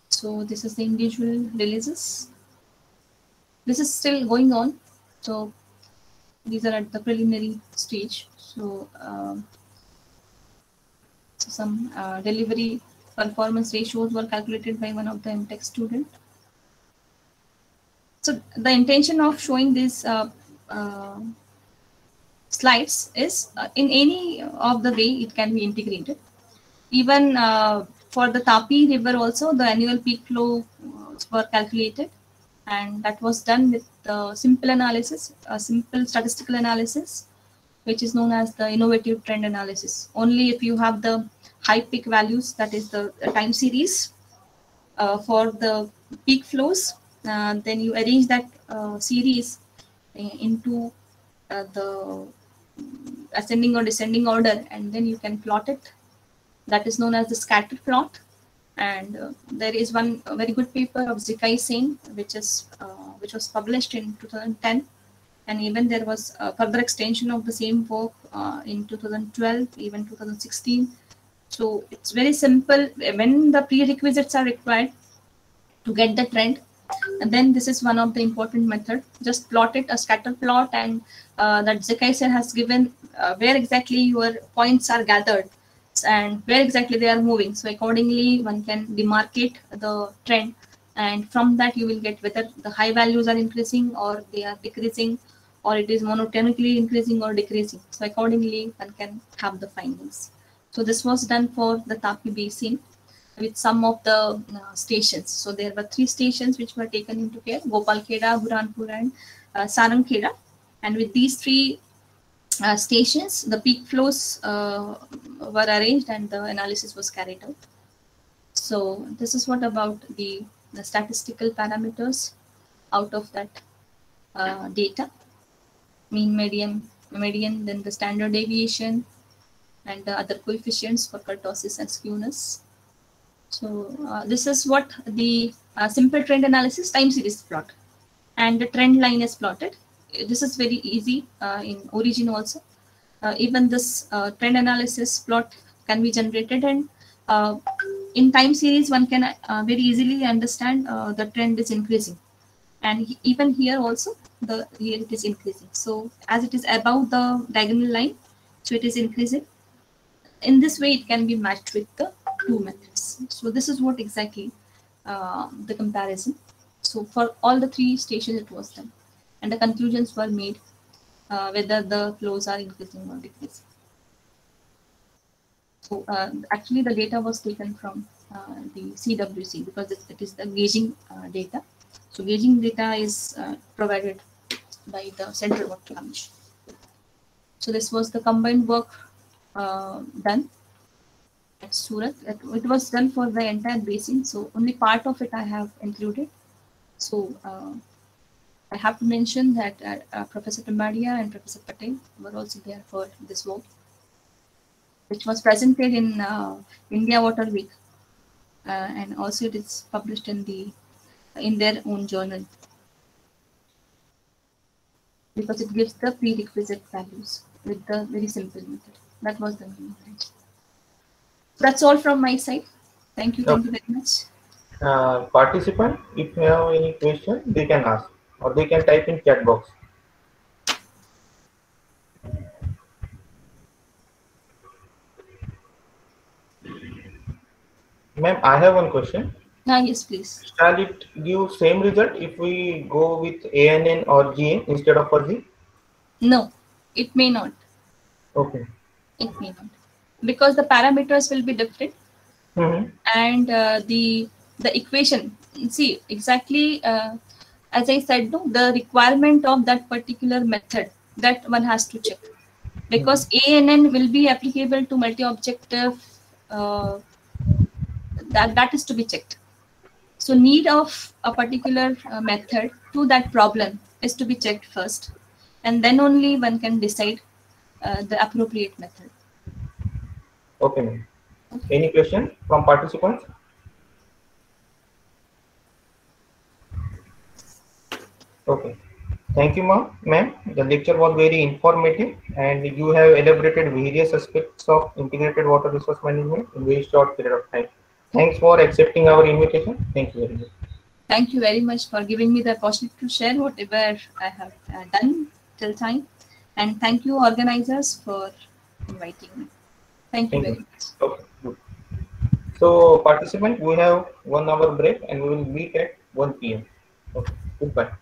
So this is the individual releases. This is still going on. So these are at the preliminary stage. So, some delivery performance ratios were calculated by one of the MTech student. So the intention of showing these slides is in any of the way it can be integrated. Even for the Tapi river also, the annual peak flow were calculated, and that was done with simple analysis, simple statistical analysis, which is known as the innovative trend analysis. Only if you have the high peak values, that is the time series for the peak flows, then you arrange that series into the ascending or descending order, and then you can plot it. That is known as the scatter plot. And there is one very good paper of Zekai Sen, which was published in 2010, and even there was a further extension of the same work in 2012, even 2016. So it's very simple. When the prerequisites are required to get the trend, and then this is one of the important method. Just plot it, a scatter plot, and that Zekai Sen has given where exactly your points are gathered and where exactly they are moving. So accordingly, one can demarcate the trend, and from that you will get whether the high values are increasing or they are decreasing, or it is monotonically increasing or decreasing. So accordingly, one can have the findings. So this was done for the Tapi Basin with some of the stations. So there were 3 stations which were taken into care: Gopalkheda, Burhanpur, and Sarangkheda. And with these 3 stations, the peak flows were arranged and the analysis was carried out. So this is what about the statistical parameters out of that data: mean, median, then the standard deviation, and the other coefficients for kurtosis and skewness. So this is what the simple trend analysis time series plot, and the trend line is plotted. This is very easy in Origin also. Even this trend analysis plot can be generated, and in time series one can very easily understand the trend is increasing, and even here also here it is increasing. So as it is above the diagonal line, so it is increasing. In this way it can be matched with the 2 methods. So this is what exactly the comparison. So for all the 3 stations it was done, and the conclusions were made whether the flows are increasing or decreasing. So actually the data was taken from the CWC, because it is the gauging data. So gauging data is provided by the Central Water Commission. So this was the combined work done at Surat. It was done for the entire basin, so only part of it I have included. So I have to mention that Professor Tambadia and Professor Patel were also there for this work, which was presented in India Water Week, and also it is published in their own journal, because it gives the prerequisite values with the very simple method. That was the main point. That's all from my side. Thank you very much. Participant, if you have any question, they can ask, or they can type in chat box. Ma'am, I have one question. Yes, please. Shall it give same result if we go with ANN or GN instead of fuzzy? No, it may not. Okay. It may not, because the parameters will be different, and the equation. See, exactly as I said, no, the requirement of that particular method, that one has to check, because ANN will be applicable to multi-objective. That is to be checked. So need of a particular method to that problem is to be checked first, and then only one can decide the appropriate method. Okay, ma'am. Any question from participants? Okay. Thank you, ma'am. The lecture was very informative, and you have elaborated various aspects of integrated water resource management in very short period of time. Thanks for accepting our invitation. Thank you very much. Thank you very much for giving me the opportunity to share whatever I have done till time. And thank you, organizers, for inviting me. Thank you Thank very you. much. Okay, good. So, participant, we have 1 hour break, and we will meet at 1 p.m. Okay, goodbye.